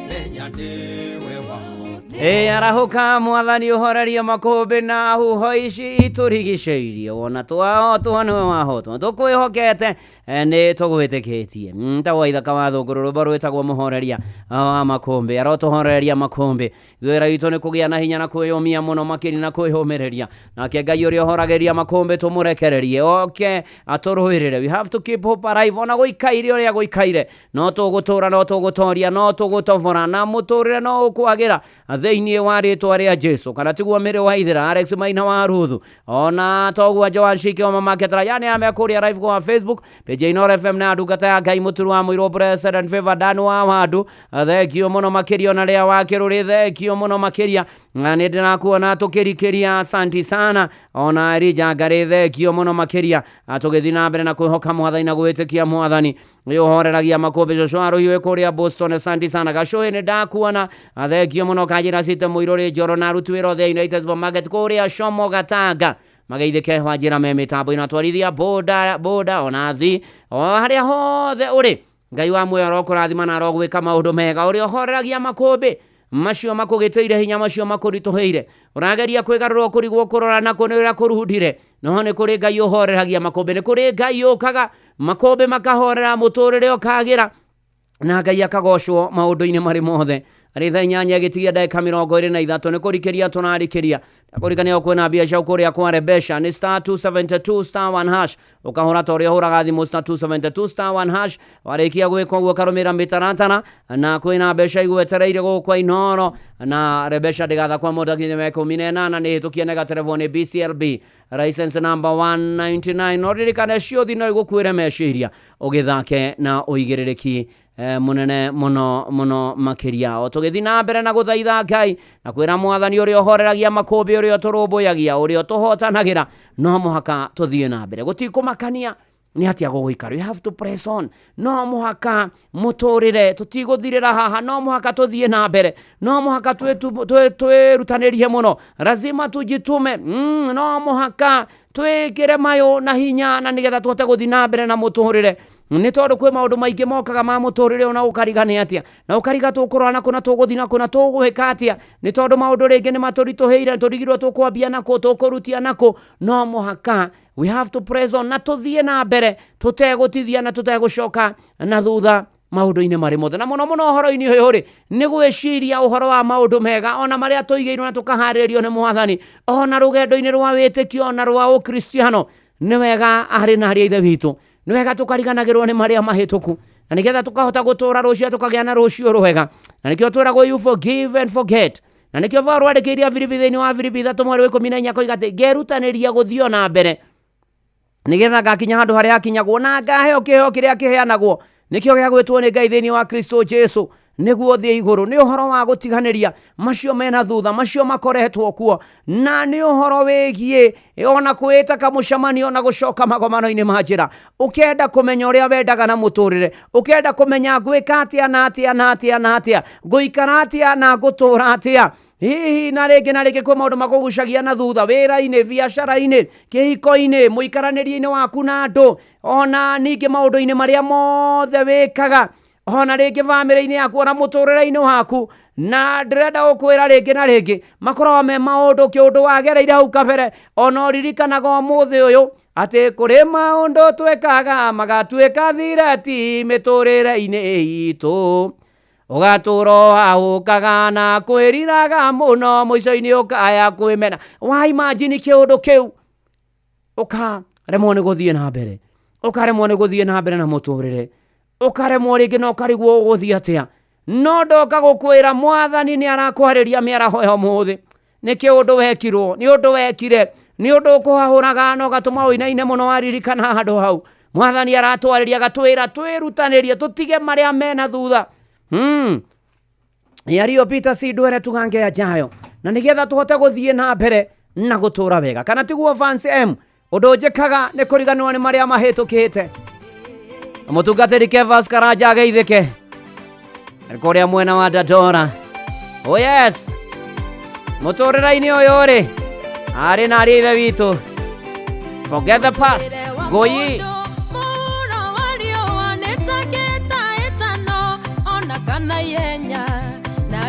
rĩnya nĩwe wahotwo arahũka mwathani ũhorerie makũmbĩ na huho ici itũrigicĩirie wona twahotwo nĩwe wahotwo tũkwĩhokete nĩ tũgwĩtĩkĩtie ntagwo ithaka wa thũngũrũ rwĩmbo rwĩtagwo mũhoreria wa makũmbĩ arotohoreria makũmbĩ wĩra witũ nĩ kũgĩa na hinya na kwĩyũmia mũno makĩria na kwĩyũmĩrĩria nake Ngai ũrĩa ũhoragĩria makũmbĩ tũmũrekererie oke atũrũĩrĩre. We have to keep hope alive ona gũikaire ũrĩa gũikaire no tũgũtũra no tũgũtoria no tũgũtobora na mũtũrĩre no ũkwagĩra thĩinĩ wa rĩtwa rĩa Jesũ kana tiguo mĩrĩ wa ithira Alex Maina wa Ruthu ona toguo Joan Shike wa Maketara yani amekuria live kwa Facebook page Inoro FM na ndungata ya Ngai mũturu wa mũiro Blessed and Favor Dan wa Wandu thekio mũno makĩria na rĩa wakĩrũrĩ thekio mũno makĩria na nĩ ndĩrakuona tũkĩrikĩria asanti sana ona rija ngari thekio mũno makĩria tũgĩthiĩ na mbere na kwĩhoka Mwathani na gwĩtĩkia Mwathani ũhoreragia makũmbĩ Joshua Rũhiũ kũrĩa Boston asanti sana Gacoĩ nĩ ndakuona thekio mũno kanjĩra cite mũiro rĩ njoro na aruti wĩra othe United Supermarket kũrĩa Shomo Gatanga magaithĩke wa njĩra me mĩtambo ĩno atwarithia boda ona thi o harĩa hothe ũrĩ Ngai wa muoyo arokũrathima na arogwĩka maũndũ mega ũrĩa ũhoreragia makũmbĩ macio makũgĩtĩire hinya macio makũritũhĩire ũrageria kwĩgarũra kũrigwo kũrora na kũnĩra kũruhutire no nĩ kũrĩ Ngai ũhoreragia makũmbĩ nĩ kũrĩ Ngai ũkaga makũmbĩ makahorera mũtũrĩre ũkagĩra na Ngai akagocwo maũndũ-inĩ marĩ mothe arĩ thaa 8 gĩtigia ndagĩka 23 nĩ kũrikĩria tũnarikĩria kũrikania kwĩna biacara kũrĩa kwa Rebesha ni *272*1# ukahora tore hora thimũ *272*1# warĩkia gwĩka ũguo karũmĩra mĩtaratara na kwĩna mbeca igwetereire gũkwa Inoro na Rebesha ndĩgatha kwa mũndũ kinya 18 nĩ hĩtũkie nega telefoni BCLB license number 199 noririkane ciothe no igũkuĩre meciria ũgĩthake na ũigĩrĩrĩki munene muno makĩria o tũgĩthiĩ na mbere na gũthaitha Ngai na kwĩra Mwathani ũrĩa ũhoreragia makũmbĩ ũrĩa tũrũmbũyagia ũrĩa tũhotanagĩra no mũhaka tũthiĩ na mbere gũtikũmakania nĩ atia gũgũikara. We have to press on no mũhaka mũtũrĩre tũtigũthirĩra haha no mũhaka tũthiĩ na mbere no mũhaka twĩrutanĩrie mũno lazima tujitume no mũhaka twĩkĩre mayo na hinya na nĩgetha tũhote gũthiĩ na mbere na mũtũrĩre nĩ tondũ kwĩ maũndũ maingĩ mokaga ma mũtũrĩre ona ũkarigane atia na ũkariga tũkũrora na kũna tũgũthiĩ na kũna tũgwĩka atia nĩ tondũ maũndũ rĩngĩ nĩ matũritũhĩire tũrigirwo tũkwambia nako tũkũrutia nako no mũhaka we have to press on na tũthiĩ na mbere tũtegũtithia na tũtegũcoka na thutha maũndũ-inĩ marĩ mothe na mũno mũno ũhoro-inĩ ũyũ rĩ nĩ gwĩciria ũhoro wa maũndũ mega ona marĩa tũigĩirwo na tũkaharĩrĩrio nĩ Mwathani ona rũgendo-inĩ rwa wĩtĩkio na rwa ũkristiano nĩ wega arĩ na arĩa ithe witũ nĩ wega tũkariganagĩrwo nĩ marĩa mahĩtũku na nĩgetha tũkahota gũtũra rũciũ tũkagĩa na rũciũ rwega na nĩkĩo twĩragwo you forgive and forget na nĩkĩo Paul arĩkĩire Filipi thĩinĩ wa Filipi 3:14 koiga atĩ ngerutanĩria gũthiĩ na mbere nĩgetha ngakinya handũ harĩa hakinyagwo na ngaheo kĩheo kĩrĩa kĩheanagwo nĩkĩo gĩa gwĩtwo nĩ Ngai thĩinĩ wa Kristo Jesũ nĩguo thĩ igũrũ nĩ ũhoro wa gũtiganĩria macio mena thutha macio makoretwo kuo na nĩ ũhoro wĩgiĩ ona kwĩta kamũcemanio na gũcoka magomano-inĩ ma njĩra ũkenda kũmenya ũrĩa wendaga na mũtũrĩre ũkenda kũmenya ngwĩka atĩa na atĩa na atĩa na atĩa ngũikara atĩa na ngũtũra atĩa hihi na rĩngĩ kwĩ maũndũ makũgucagia na thutha wĩra-inĩ biacara-inĩ kĩhiko-inĩ mũikaranĩrie-inĩ waku na andũ ona ningĩ maũndũ-inĩ marĩa mothe wĩkaga ona rĩngĩ bamĩrĩ-inĩ yaku ona mũtũrĩre-inĩ waku na ndĩrenda gũkwĩra rĩngĩ na rĩngĩ makoragwo me maũndũ kĩũndũ wagereire hau kabere ona ũririkanaga ũmũthĩ ũyũ atĩ kũrĩ maũndũ twĩkaga magatuĩka thirati mĩtũrĩre-inĩ itũ ũgatũra hahũkaga na kwĩriraga mũno mũico-inĩ ũkaya kwĩmena wa imagine kĩũndũ kĩu ũkaremwo nĩ gũthiĩ na mbere ũkaremwo nĩ gũthiĩ na mbere na mũtũrĩre ũkaremwo rĩngĩ na ũkarigwo gũthiĩ atĩa no ndoka gũkwĩra Mwathani nĩ arakwarĩria mĩaraho ya ũmũthĩ nĩ kĩũndũ wekirwo nĩ ũndũ wekire nĩ ũndũ ũkũhahũraga na ũgatũma ũinaine mũno waririkana handũ hau Mwathani aratwarĩria agatwĩra twĩrutanĩrie tũtige marĩa mena thutha yario Peter Sidwere tugange yajayo na nĩgetha tũhote gũthiĩ na mbere na gũtũra wega kana tiguo Vance M ũndũ njĩkaga nĩ kũriganĩrwo nĩ marĩa mahĩtũkĩte mũtungatĩri Kevas Karanja ageithĩke kũrĩa mwena wa Dandora oh yes mũtũrĩre-inĩ ũyũ rĩ arĩ na arĩ ithe witũ forget the past goyi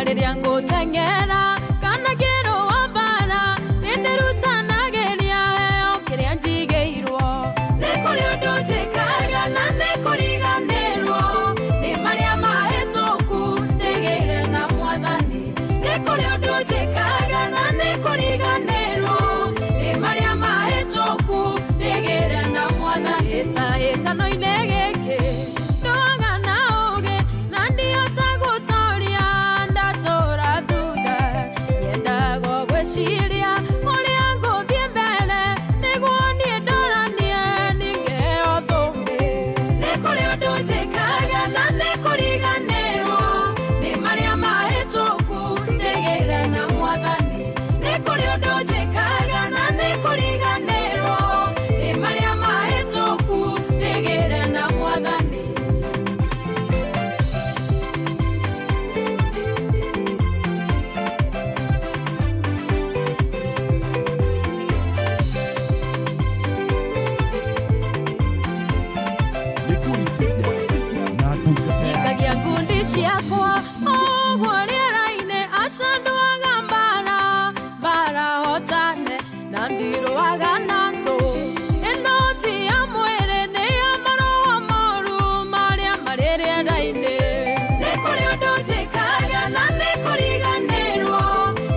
rĩrĩa ngũteng'era kana kĩrũ wambara nĩndĩrutanagĩria heo kĩrĩa njigĩirwo nĩ kũrĩ ũndũ njĩkaga na Mashanduaga bara hotane nandiruaga nando enoti ya mwere ne amaro amoru maria marere raine ne kuri odoje kaga na ne kuri ganero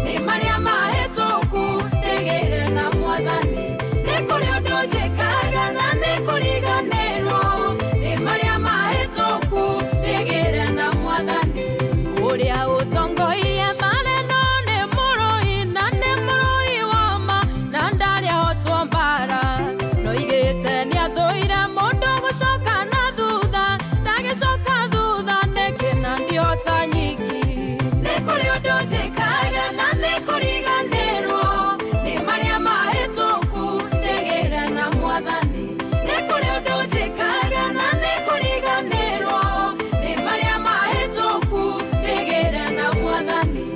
ne maria mahetoku negere na mwadani ne kuri odoje kaga na ne kuri ganero ne maria mahetoku negere na mwadani uria utongoie maneno ne moroi na ne moroi wama na ndari hotwa mbara no igete ni athoire mundu gucoka na thutha ndagicoka thutha nekena ndiota nyiki ne kuri undu njikaga na ne kuriganirwo ni maria mahituku ndigire na mwathani ne kuri undu njikaga na ne kuriganirwo ni maria mahituku ndigire na mwathani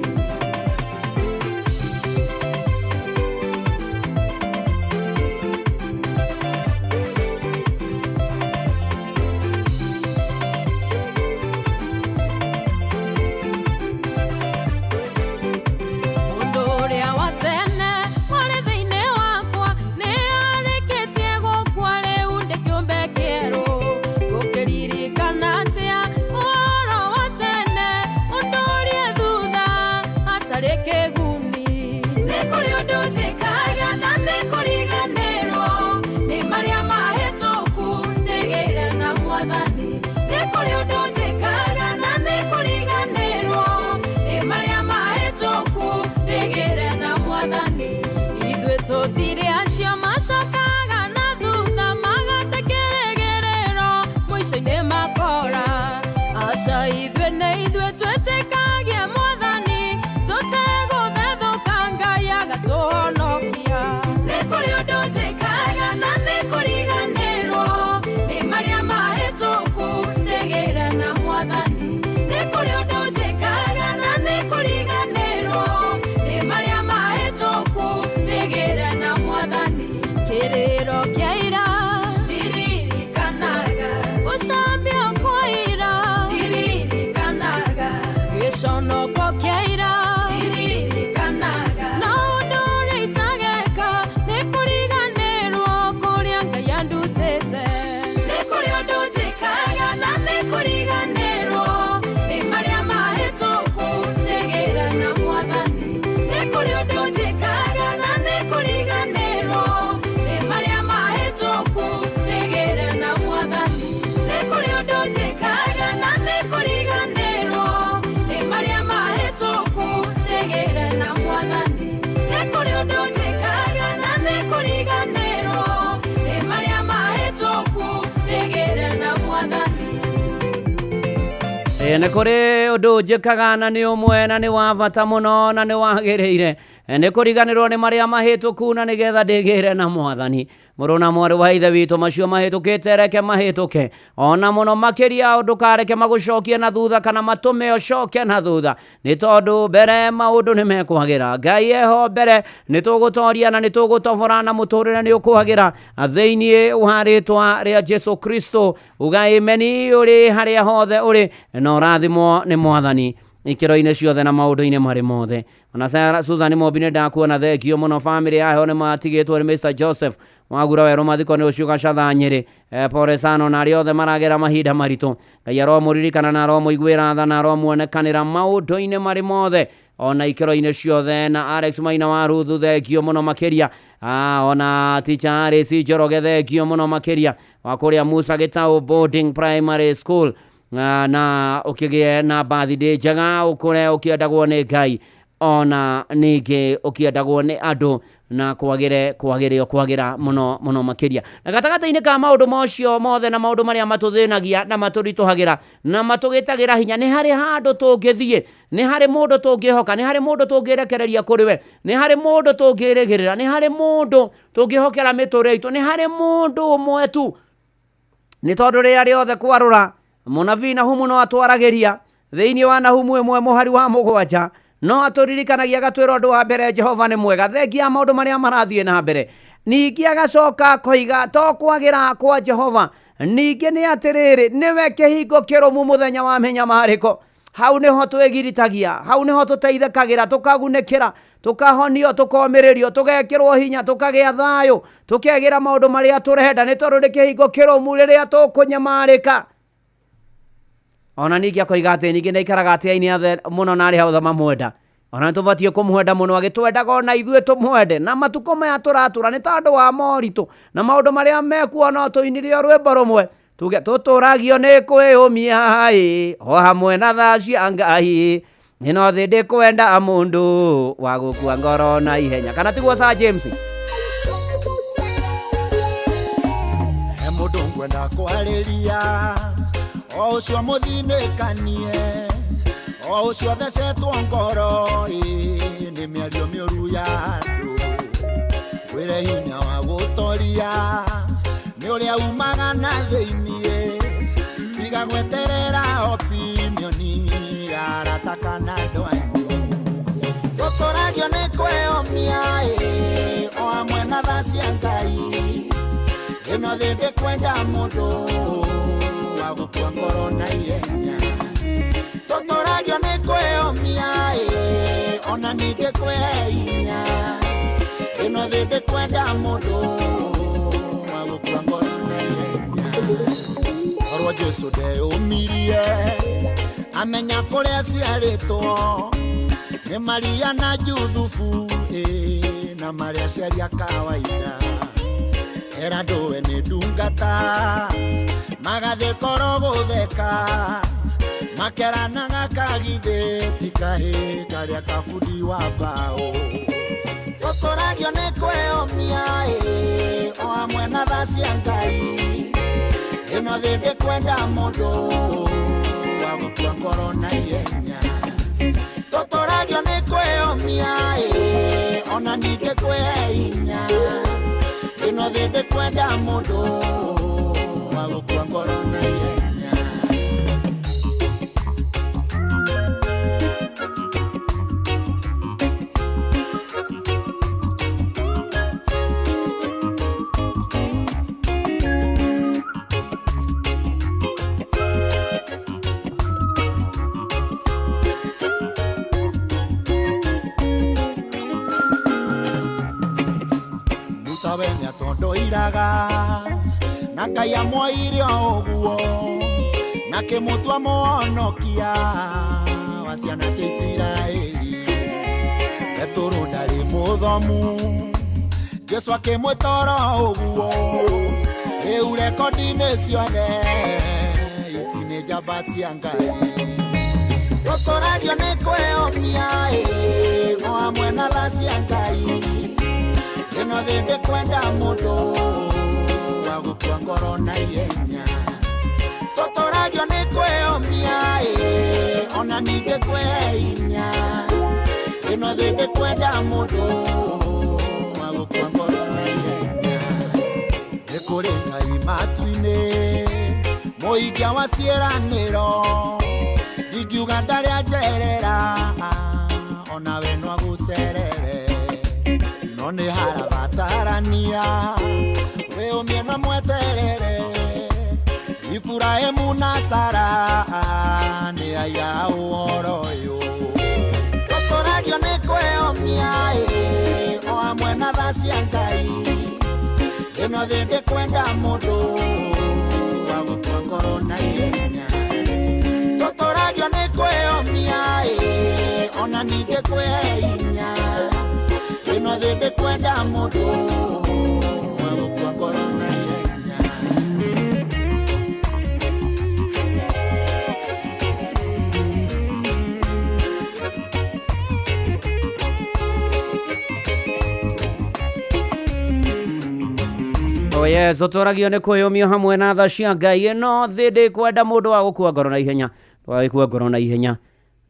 mundu uria wa tene wari thiini wakwa ni arikitie gukua riu ndi kiumbe kieru gukiririkana atia uhoro wa tene undu urie thutha hatari kiguni ni kuri undu njikaga na ni kuriganirwo ni maria mahituku ndigire na mwathani ni kuri undu njikaga na ni kuriganirwo ni maria mahituku ndigire na mwathani ithuĩ tũtirĩ acio macokaga na thutha magate kĩrĩgĩrĩro mũico-inĩ makora aca ithuĩ nĩ ithuĩ twĩtĩkagia mwathani tũtegũthethũka Ngai agatũhonokia nĩ kũrĩ ũndũ njĩkaga na nĩ kũriganĩrwo nĩ maria mahĩtũku ndigĩre na mwathani nĩ kũrĩ ũndũ njĩkaga na nĩ kũriganĩrwo nĩ maria mahĩtũku ndigĩre na mwathani kĩrĩro kĩa ira ndiririkanaga gũcambio kwa ira ndiririkanaga gĩconoko kĩa ira ndiririkanaga na ũndũ ũrĩa itageka nĩ kũriganĩrwo kũrĩa Ngai andutĩte nĩ kũrĩ ũndũ njĩkaga na nĩ kũriganĩrwo nĩ maria mahĩtũku ndigĩre na mwathani nĩ kũrĩ ũndũ njĩkaga na nĩ kũriganĩrwo nĩ maria mahĩtũku ndigĩre na mwathani nĩ kũrĩ ũndũ njĩkaga na nĩ kũriganĩrwo nĩ maria mahĩtũku ndigĩre na mwathani nĩ kũrĩ ũndũ njĩkaga na nĩ kũriganĩrwo nĩ maria mahĩtũku ndigĩre na mwathani nĩ kũrĩ ũndũ njĩkaga na nĩ ũmwe na nĩ wa bata mũno na nĩ wagĩrĩire nĩ kũriganĩrwo nĩ marĩa mahĩtũku na nĩgetha ndĩgĩre na mwathani mũrũ na mwarĩ wa ithe witũ macio mahĩtũkĩte reke mahĩtũke ona mũno makĩria ndũkareke magũcokie na thutha kana matũme ũcoke na thutha nĩ tondũ mbere maũndũ nĩ mekwagĩra Ngai eho mbere nĩ tũgũtoria na nĩ tũgũtobora na mũtũrĩre nĩ ũkwagĩra thĩinĩ wa rĩtwa rĩa Jesu Kristo uga ameni ũrĩ harĩa hothe ũrĩ na ũrathimwo nĩ mwathani ikĩro-inĩ ciothe na maũndũ-inĩ marĩ mothe ona Susan Mobi nĩ ndakuona thengio mũno bamĩrĩ yayo nĩ matigĩtwo nĩ Mr. Joseph Wagura werũ mathiko nĩ ũcio gacatha Nyĩrĩ pore sana na arĩa othe maragera mahinda maritũ Ngai aromũririkana na aromũiguĩra tha na aromuonekanĩra maũndũ-inĩ marĩ mothe ona ikĩro-inĩ ciothe na Alex Maina wa Ruthu thengio mũno makĩria ona teacher Arĩsi Njoroge thengio mũno makĩria wa kũrĩa Musa Gĩtaũ Boarding Primary School na ũkĩgĩe na birthday njega ũkũre ũkĩendagwo nĩ Ngai ona ningĩ ũkĩendagwo nĩ andũ na kwagĩra mũno makĩria na gatagatĩ-inĩ ka maũndũ macio mothe na maũndũ marĩa matũthĩnagia na matũritũhagĩra na matũgĩtagĩra hinya nĩ harĩ handũ tũngĩthiĩ nĩ harĩ mũndũ tũngĩhoka nĩ harĩ mũndũ tũngĩrekereria kũrĩ we nĩ harĩ mũndũ tũngĩrĩgĩrĩra nĩ harĩ mũndũ tũngĩhokera mĩtũrĩre itũ nĩ harĩ mũndũ ũmwe tu nĩ tondũ rĩrĩa rĩothe kwarũra mũnabii Nahumu no atwaragĩria thĩinĩ wa Nahumu ĩmwe mũhari wa 7 no atũririkanagia agatwĩra ũndũ wa mbere Jehova nĩ mwega thengia maũndũ marĩa marathiĩ na mbere ningĩ agacoka koiga to kwagĩra kwa Jehova ningĩ nĩ atĩrĩrĩ nĩwe kĩhingo kĩrũmu mũthenya wa mĩnyamarĩko hau niho twigiritagia, hau niho tuteithekagira, tukagunekira, tukahonio, tukomiririo, tugekirwo hinya, tukagia thayo, tukegira maundu maria turenda ni tondu ni kihingo kirumu riria tukunyamarika. Ona ningi akoiga ati ningi naikaraga ati aini athe muno nari hau mamwenda. Ona tubatie kumwenda muno agitwendaga ona ithue tumwende na matuko maya turatura ni tondu wa moritu na maundu maria mekuo no tuinirio rwimbo rumwe tuge tuturagio ni kwiyumia o hamwe na tha cia Ngai nino thi ndi kwenda mundu wa gukua ngoro na ihenya. Kana tiguo Sir James? Mundu ngwenda kwariria o ucio muthinikanie o ucio thecetwo ngoro ni miario miuru ya andu wire hinya wa gutoria ni uria umaga na thiini tiga gweterera opinioni aratakana ndwanyu tuturagio ni kweyomia o amwe na tha cia Ngai ino thi ndi kwenda mundu wa gukua ngoro na ihenya tuturagio ni kweyomia ona ningi kwehinya ino thi ndi kwenda mundu wa gukua ngoro na ihenya orwo Jesu ndeyumirie amenya kuria ciaritwo ni Maria na Juthufu na Maria ciaria kawaida era nduwe ni ndungata magathe koro gutheka makeranaga kagitheti kahi karia kabudi wa mbao tuturagio ni kweyomia o amwe na tha cia Ngai ino thi ndi kwenda mundu wa gukua ngoro na ihenya tuturagio ni kweyomia ona ningi kwehinya ino thi ndi kwenda mundu wa gukua ngoro na ihenya. Sabenya tondo iraga na Ngai amwaire oguo na kimutwa muonokia wa ciana cia Isiraeli eturu ndari muthomu Jesu akimwitoro oguo riu rekodi-ini ciothe ici ni njamba cia Ngai tuturagio ni kweyomia o amwe na tha cia Ngai ino thi ndi kwenda mundu wa gukua ngoro na ihenya tuturagio ni kweyomia ona ningi kwehinya ino thi ndi kwenda mundu wa gukua ngoro na ihenya ni kuri Ngai matu-ini muingia wa ciiraniro ndingiuga ndari anjerera ona we no agucerere no ni harabatarania weyumie na mweterere Ifurahimu na Sara ni aya uhoro uyu tuturagio ni kweyomia o amwe na tha cia Ngai ino thi ndi kwenda mundu wa gukua ngoro na ihenya tuturagio ni kweyomia ona ningi kwehinya ino thi ndi kwenda mundu wa gukua ngoro na ihenya. Yes, tuturagio ni kwiyumio hamwe na tha cia Ngai ino thi ndi kwenda mundu wa gukua ngoro na ihenya twagikua ngoro na ihenya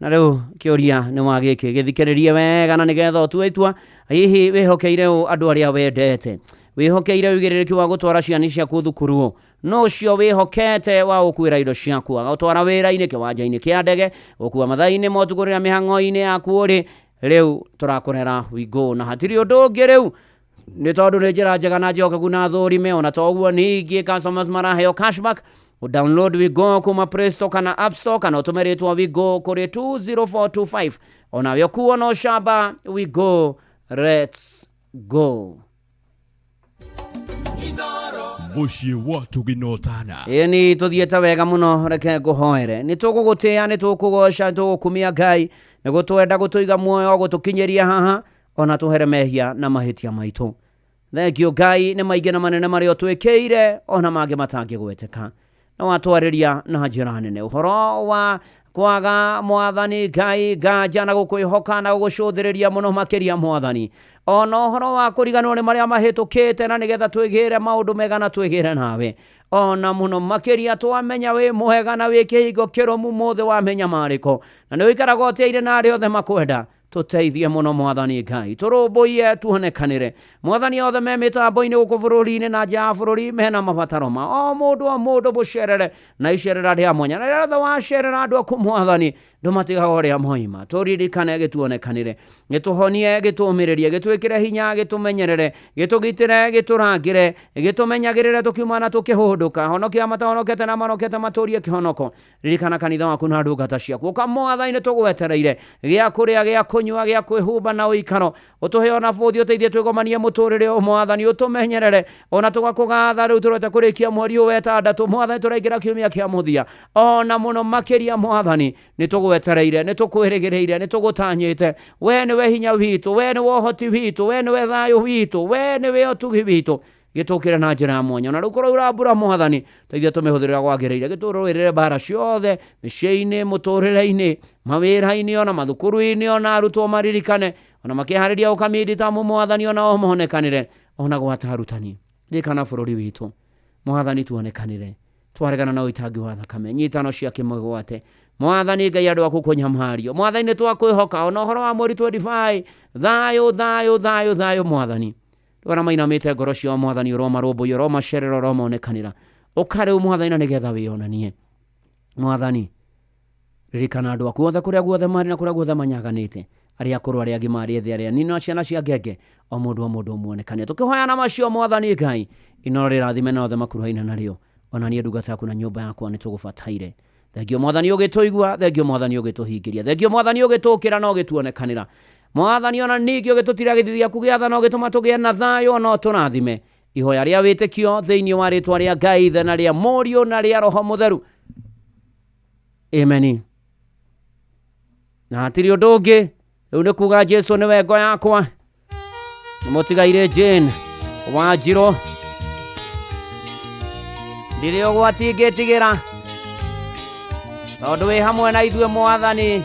na riu kiuria ni wagiki githikiririe wega na nigetha utue itua hihi wihokeire andu aria wendete wihokeire wigiririkia wa gutwara ciana ciaku thukuru no cio wihokete wa ukwira indo ciaku agutwara wira-ini kiwanja-ini kia ndege ukua mathaa-ini motugurira mihango-ini yaku ri riu turakurera wigo na hatiri undu ungi riu ni tondu ni njira njega na njokeku na thurime ona toguo ningi customers maraheo cashback download Wigo kuma Play Store kana App Store kana utumeretwa Wigo kuri 20425 onavyo kuwa no shaba Wigo. Let's go. Mushi watu ginotana. Ni tuthieta wega muno reke nguhoere. Ni tugugutia ni tukugoca tugukumia Ngai ni gutwenda gutuiga muoyo gutukinyeria haha ona tuhere mehia na mahitia maitu. Thengio Ngai ni maingi na manene mario twikeire ona mange matangi gweteka. Na watwariria na njira nene uhoro wa kwaga Mwathani Ngai ganja na gukwihoka na gugucuthiriria muno makiria Mwathani. Ona uhoro wa kuriganwo ni maria mahitukite na nigetha twigire maundu mega na twigire nawe. Ona muno makiria twamenya we mwega na we kihingo kiromu mothe wamenya mariko. Na ni wikaraga otiire na ari othe makwenda. Tuteithie muno Mwathani Ngai turubuye tuonekanire Mwathani othe me mitambo-ini guku bururi-ini na nja bururi mena mabataro ma o mundu bucerere na icerera ria mwanya na ria wacerera andu aku Mwathani ndumatigaga ria moima turirikane gituonekanire gituhonie gitumiririe gitwikire hinya gitumenyerere gitugitire giturangire gitumenyagirire tukiumana tukihunduka honokia matahonokete na manokete maturie kihonoko ririkana kanitha waku na ndungata ciaku ukamwathani tugwetereire gia kuria gia kunyua gia kwihumba na uikaro utuhe ona buthi uteithie twigomanie muturire o Mwathani utumenyerere ona tugakugatha riu turete kurikia mweri wetandatu Mwathani turaingira kiumia kia muthia ona muno makiria Mwathani ni tugwetereire ni tukwirigireire ni tugutanyite we ni we hinya witu we ni wohoti witu we ni we thayu witu we ni we otugi witu gitukire na njira ya mwanya na rukoro urambura Mwathani teithia tumihũthĩrĩra gwagĩrĩire gĩtũrũĩrĩre bara ciothe mĩciĩ-inĩ mũtũrĩre-inĩ mawĩra-inĩ ona mathukuru-inĩ ona arutwo maririkane ona makĩharĩria ũkamindi ta Mwathani ona o monekanire ona gwata arutani rikana bũrũri witũ Mwathani tuonekanire twaregana na ũitangi wa thakame nyitano cia kĩmwĩgwate Mwathani Ngai andũ aku kũnyamario Mwathani nĩtwakwĩhoka ona ũhoro wa mweri 25 thayũ Mwathani Ora mainamite ngoro cio Mwathani uroma rũmbũiyo roma cerero roma onekanira ukare Mwathani na nigetha wionanie Mwathani ririkana andu aku othe kuria guothe mari na kuria guothe manyaganite aria akuru aria agima aria ethĩ aria nini na ciana cia ngenge o mundu muonekanie tukihoya na macio Mwathani Ngai inorera rathime na othe makuruhaine nario onanie ndungata yaku na nyumba yakwa nitugubataire thengio Mwathani ugituigua thengio Mwathani ugituhingiria thengio Mwathani ugitukira na ugituonekanira Mwathani ona ningĩ ũgĩtũtira gĩthithi aku gĩatha na ũgĩtũma tũgĩe na thayũ ona tũrathime ihoya rĩa wĩtĩkio thĩinĩ wa rĩtwa rĩa Ngai ithe na rĩa Mũriũ na rĩa Roho Mũtheru Amen. Na hatirĩ ũndũ ũngĩ rĩu nĩ kuga Jesũ nĩwe ngo yakwa mũtigaire Jane Wanjirũ ndirĩ ũgwati ngĩtigĩra tondũ wĩ hamwe na ithuĩ Mwathani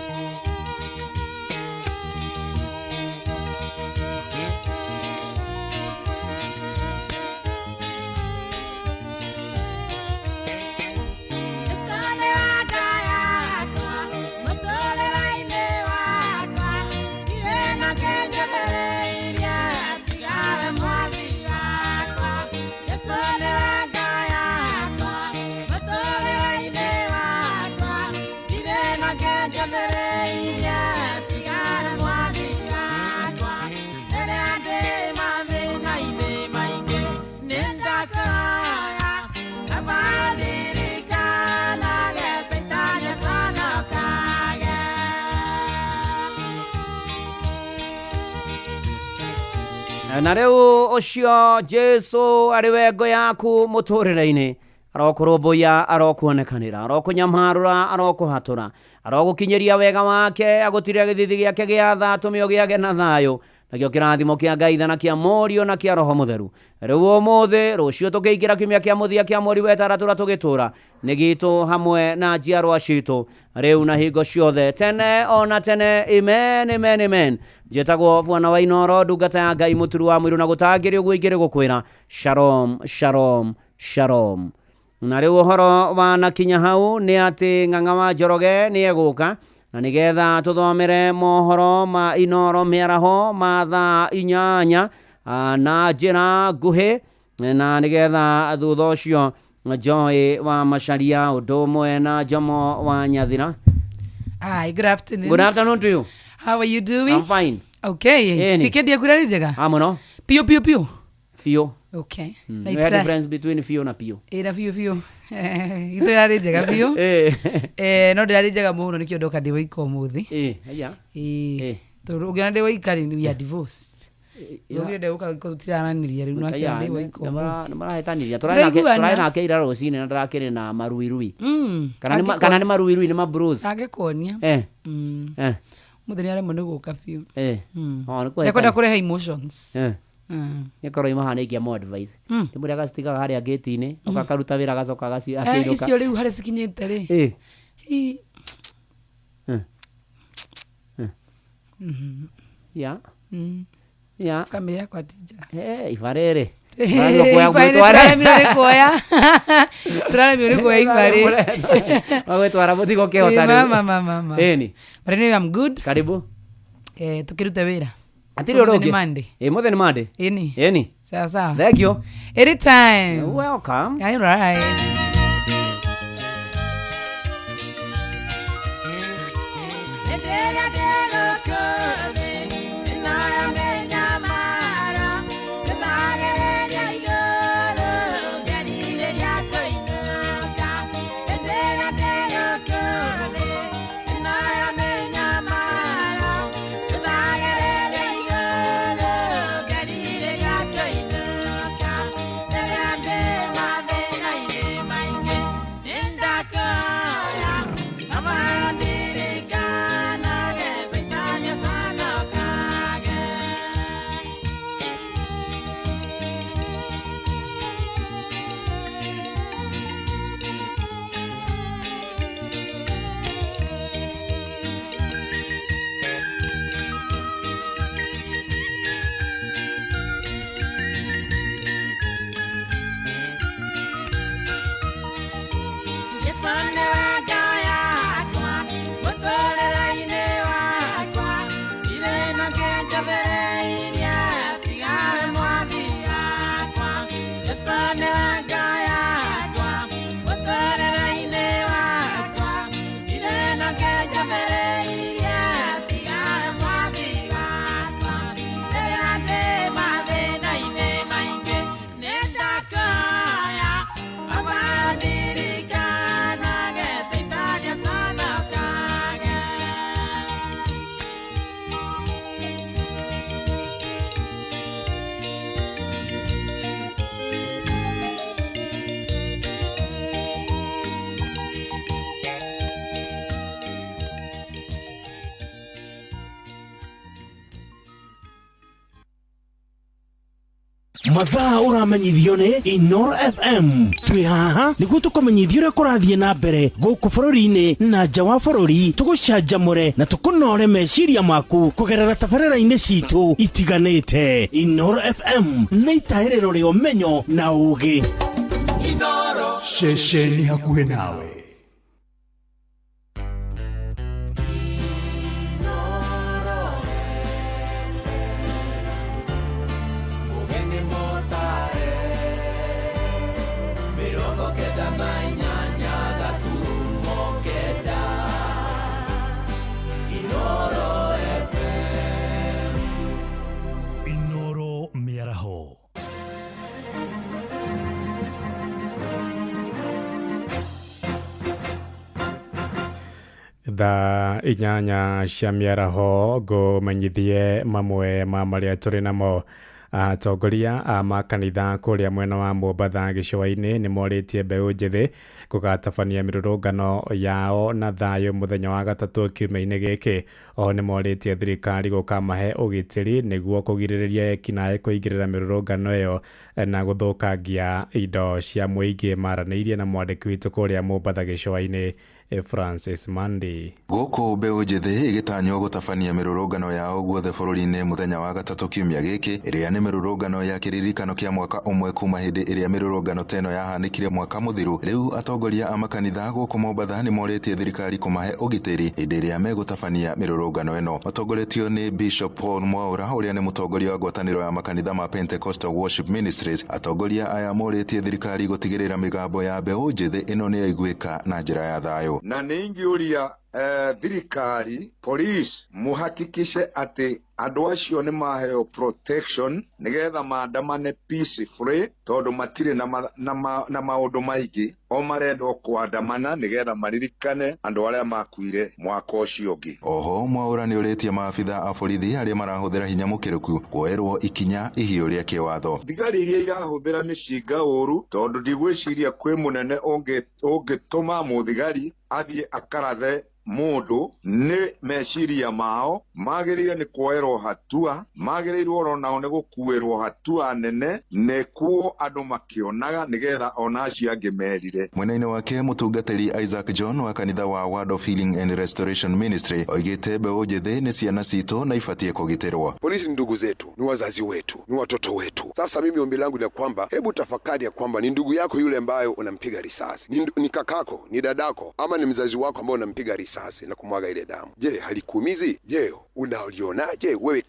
na rĩu ũcio Jesũ arĩ we ngo yaku mũtũrĩre-inĩ arokũrũmbũiya arokuonekanĩra arokũnyamarũra arokũhatũra arogũkinyĩria wega wake agũtire gĩthithi gĩake gĩa tha tũmĩo gĩage na thayũ nakĩo kĩrathimo kĩa Ngai na kĩa Mũriũ na kĩa Roho Mũtheru rĩu ũmũthĩ rũciũ tũkĩingĩra kiumia kĩa mũthia kĩa mweri wetandatũ tũgĩtũra nĩ gitũ hamwe na njiarwa citũ rĩu na hingo ciothe tene ona tene amen njĩtagwo Bwana wa Inoro ndungata ya Ngai mũturi wa mwĩrũ na gũtangĩrĩ ũguo ingĩrĩ gũkwĩra shalom na rĩu ũhoro wanakinya hau nĩ atĩ Ng'ang'a wa Njoroge nĩ egũka na nigetha tuthomere mohoro ma Inoro mĩaraho ma thaa 8 na njĩra nguhĩ na nigetha thutha ũcio Joy wa Macharia ũndũ ũmwe na Jomo wa Nyathira. Hi, good afternoon. Good afternoon to you. How are you doing? I'm fine. Okay. Wikendi yaku rĩrĩ njega? Mũno. Piũ. Fiyo. Okay. We had difference between Fio na Pio. Na Fio. Ito yari njega Pio. No ndari njega muno nikio ndoka ndi wiko umuthi. Aya. Toro ugiona ndi wikari we are divorced. Ndio ndio ukautirananiria riu nake ndi wiko. Namara hetaniria. Turai nake ira rocine na ndarakire na maruirui. Kana ni maruirui ni mabros. Agekonia. Muthenya ari mundu guka Pio. Yakwenda kureha emotions. Nekoro imahanikia mo advice ndimuri agastika hari ageti-ini ukakaruta wira gacoka gacio akiruka icio riu hari cikinyite ri ya family yakwa tija ifarere magwetwara mutigo kehota mama I'm good karibu tukirute wira Atiri oroge. More than Monday. Any. Sawa. Thank you. Anytime. Welcome. All right. mathaa uramenyithio ni Inoro FM twi haha niguo tukumenyithia uria kurathie na mbere guku bururi-ini na nja wa bururi tugucanjamure na tukunore meciria maku kugerera tabarĩra-inĩ citu itiganĩte. Inoro FM nĩ itahĩrĩro rĩa ũmenyo na ũũgĩ. Inoro ceceni hakuhĩ nawe. Thaa inyanya cia mĩaraho ngũmenyithie mamwe ma marĩa tũrĩ namo. Atongoria a makanitha kũrĩa mwena wa Mombatha gĩcũa-inĩ nĩ morĩtie mbeũ njĩthĩ gũgatabania mĩrũrũngano yao na thayũ mũthenya wa gatatũ kiumia-inĩ gĩkĩ. O nĩ morĩtie thirikari gũkamahe ũgitĩri nĩguo kũgirĩrĩria ekinaĩ kũingĩrĩra mĩrũrũngano ĩyo na gũthũkangia indo cia mũingĩ. Maranĩirie na mwandĩki witũ kũrĩa Mombatha gĩcũa-inĩ Francis Mandi. Gũkũ mbeũ njĩthĩ ĩgĩtanywo gũtabania mĩrũrũngano yao guothe bũrũri-inĩ mũthenya wa gatatũ kiumia gĩkĩ, ĩrĩa nĩ mĩrũrũngano ya kĩririkano kĩa mwaka ũmwe kuma hĩndĩ ĩrĩa mĩrũrũngano teno yahanĩkire mwaka mũthiru. Rĩu atongoria a makanitha gũkũ Mombatha nĩ morĩtie thirikari kũmahe ũgitĩri hĩndĩ ĩrĩa megũtabania mĩrũrũngano ĩno. Matongoretio nĩ Bishop Paul Mwaura ũrĩa nĩ mũtongoria wa ngwatanĩro ya makanitha ma Pentecostal Worship Ministries. Atongoria aya morĩtie thirikari gũtigĩrĩra mĩgambo ya mbeũ njĩthĩ ĩno nĩ yaiguĩka na njĩra ya thayũ. Na ningiuria thirikari, police, muhakikishe ati andu acio ni maheo protection nigetha maandamane peacefully tondu matire na maundu maingi o marenda kwandamana nigetha maririkane andu aria makuire mwaka ucio ungi. Oho Mwaura ni uritie maabitha a borithi aria marahuthira hinya mukiruku kuoerwo ikinya ihio ria kiwatho. Thigari iria irahuthira micinga uru tondu ndigwiciria kwi munene ungituma muthigari athie akarathe mundu ni meciria mao magirire ni kuoerwo hatua magirirwo ro nao ni gukuirwo hatua nene nekuo andu makionaga nigetha ona acio angi merire. Mwena-ini wake mutungatiri Isaac John wa kanitha wa Word of Healing and Restoration Ministry oigite mbeũ njĩthĩ ni ciana citũ na ifatie kugitirwa. Polisi ni ndugu zetu, ni wazazi wetu, ni watoto wetu. Sasa mimi ombi langu ni kwamba hebu tafakari ya kwamba ni ndugu yako yule ambaye unampiga risasi, ni kakako, ni dadako, ama ni mzazi wako ambaye unampiga risasi na kumwaga ile damu. Je, halikuumizi? Je, unaolionaje wewe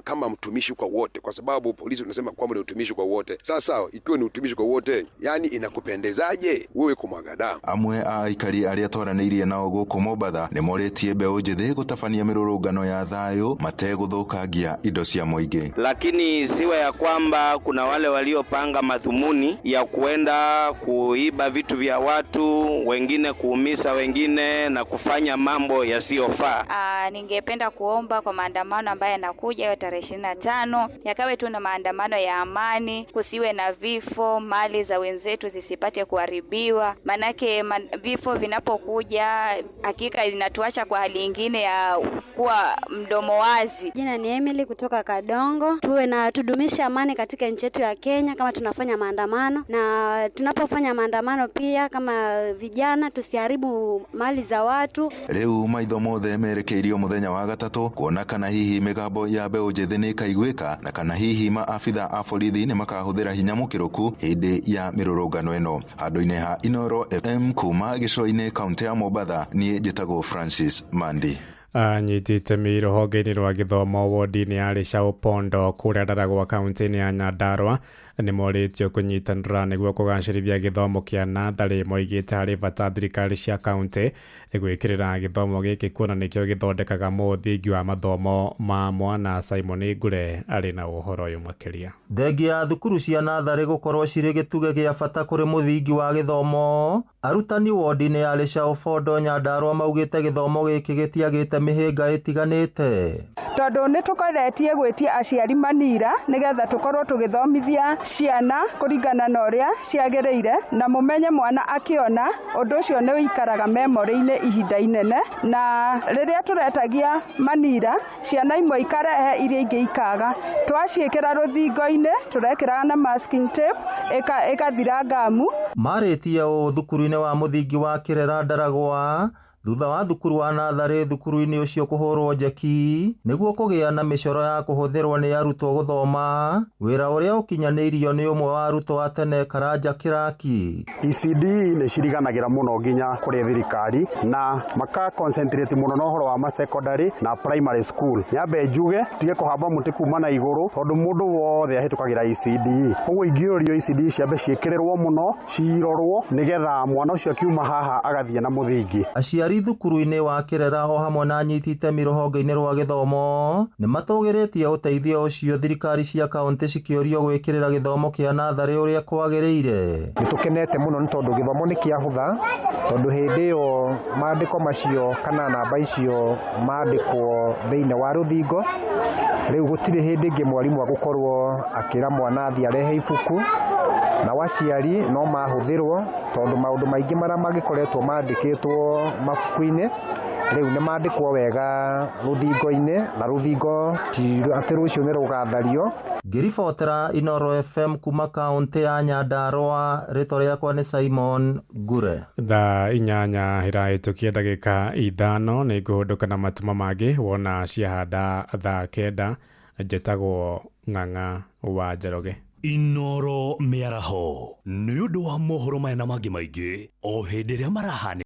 kama mtumishi kwa wote? Kwa sababu polisi unasema kwamba ni utumishi kwa wote. Sasa ikiwa ni utumishi kwa wote, yani inakupendezaje wewe kumwaga damu? Amwe a aikari aria twaranĩirie nao gũkũ Mombatha ni moretie mbeũ njĩthĩ gũtabania mĩrũrũngano ya thayũ mategũthũkangia indo cia mũingĩ. Lakini siwe ya kwamba kuna wale waliopanga madhumuni ya kuenda kuiba vitu vya watu, wengine kuumisa wengine na kufanya mambo yasiyofaa. Ningependa kuomba kwa maandamano ambayo yanakuja hiyo tarehe 25 yakawe tu na maandamano ya amani, kusiwe na vifo, mali za wenzetu zisipate kuharibiwa, manake vifo vinapokuja hakika inatuacha kwa hali nyingine ya kuwa mdomo wazi. Jina ni Emily kutoka Kadongo. Tudumisha amani katika nchi yetu ya Kenya kama tunafanya maandamano, na tunapofanya maandamano pia kama vijana tusiharibu mali za watu. Riu maitho mothe merekeirio muthenya wa gatatu kuona kana hihi migambo ya mbeũ njĩthĩ ni kaiguika na kana hihi maabitha a borithi ni makahuthira hinya mukiruku hindi ya mirurungano ino. Handu-ini ha Inoro FM kuma gicoi-ini kaunti ya Mombatha ni njitagwo Francis Mandi. Anyitite rũhonge-inĩ rwa gĩthomo wodi-inĩ ya Rĩcaũ Pondo kũrĩa Ndaragwa kaunti-inĩ ya Nyandarua nĩ moritio kũnyitanĩra nĩguo kũgacĩrithia gĩthomo kĩa natharĩ, moigĩte harĩ bata thirikari cia kaunti gwĩkĩrĩra gĩthomo gĩkĩ kuona nĩkĩo gĩthondekaga mũthingi wa mathomo ma mwana. Simon Ngure arĩ na ũhoro ũyũ makĩria. Thengia ya thukuru cia natharĩ gũkorwo cirĩ gĩtuge gĩa bata kũrĩ mũthingi wa gĩthomo, arutani wodi-inĩ ya Rĩcaũ Pondo Nyandarua maugĩte gĩthomo gĩkĩ gĩtiagĩte mĩhĩnga ĩtiganĩte, tondũ nĩ tũkoretie gwĩtia aciari manira nĩgetha tũkorwo tũgĩthomithia ciana kũringana na ũrĩa ciagĩrĩire, na mũmenye mwana akĩona ũndũ ũcio nĩ ũikaraga memory-inĩ ihinda inene, na rĩrĩa tũretagia manira ciana imwe ikarehe iria ingĩ ikaga. Twaciĩkĩra rũthingo-inĩ tũrekĩraga na masking tape ĩkathira ngamu. Marĩtie ũũ thukuru-inĩ wa mũthingi wa Kĩrera Ndaragwa thutha wa thukuru wa natharĩ thukuru-inĩ ũcio kũhũrwo njeki nĩguo kũgĩa na mĩcoro ya kũhũthĩrwo nĩ arutwo gũthoma, wĩra ũrĩa ũkinyanĩirio nĩ ũmwe wa arutwo a tene Karanja Kĩraki. ECD nĩ ciriganagĩra mũno nginya kũrĩ thirikari na maka concentrate mũno na ũhoro wa ma secondary na primary school. Nyambe njuge tige kũhamba mũtĩ kuma na igũrũ tondũ mũndũ wothe ahĩtũkagĩra ECD. Ũguo ingĩũrio ECD ciambe ciĩkĩrĩrwo mũno, cirorwo nĩgetha mwana ũcio akiuma haha agathiĩ na mũthingi. Aciari thukuru-inĩ wa Kĩrera o hamwe na anyiti itemi rũhonge-inĩ rwa gĩthomo nĩ matũgĩrĩtie ũteithio ũcio thirikari cia kaunti cikĩũrio gwĩkĩrĩra gĩthomo kĩa natharĩ ũrĩa kwagĩrĩire. Nĩ tũkenete mũno nĩ tondũ gĩthomo nĩ kĩahũtha, tondũ hĩndĩ ĩyo maandĩko macio kana namba icio maandĩkwo thĩinĩ wa rũthingo, rĩu gũtirĩ hĩndĩ ĩngĩ mwarimũ agũkorwo akĩra mwana athiĩ arehe ibuku, na waciari no mahũthĩrwo tondũ maũndũ maingĩ marĩa mangĩkoretwo mandĩkĩtwo mabuku-inĩ rĩu nĩ mandĩkwo wega rũthingo-inĩ, na rũthingo ti atĩ rũcio nĩ rũgathario. Ngĩribotera Inoro FM kuma kaunti ya Nyandarua, rĩtwa rĩakwa nĩ Simon Ngure. Thaa 8 hĩrahĩtũkia ndagĩka 5 nĩ ngũhũndũka na matuma mangĩ wona ciahanda thaa 9. Njĩtagwo Ng'ang'a wa Njoroge. Inoro mĩaraho nĩ ũndũ wa mohoro maya na mangĩ maingĩ o hĩndĩ ĩrĩa marahana.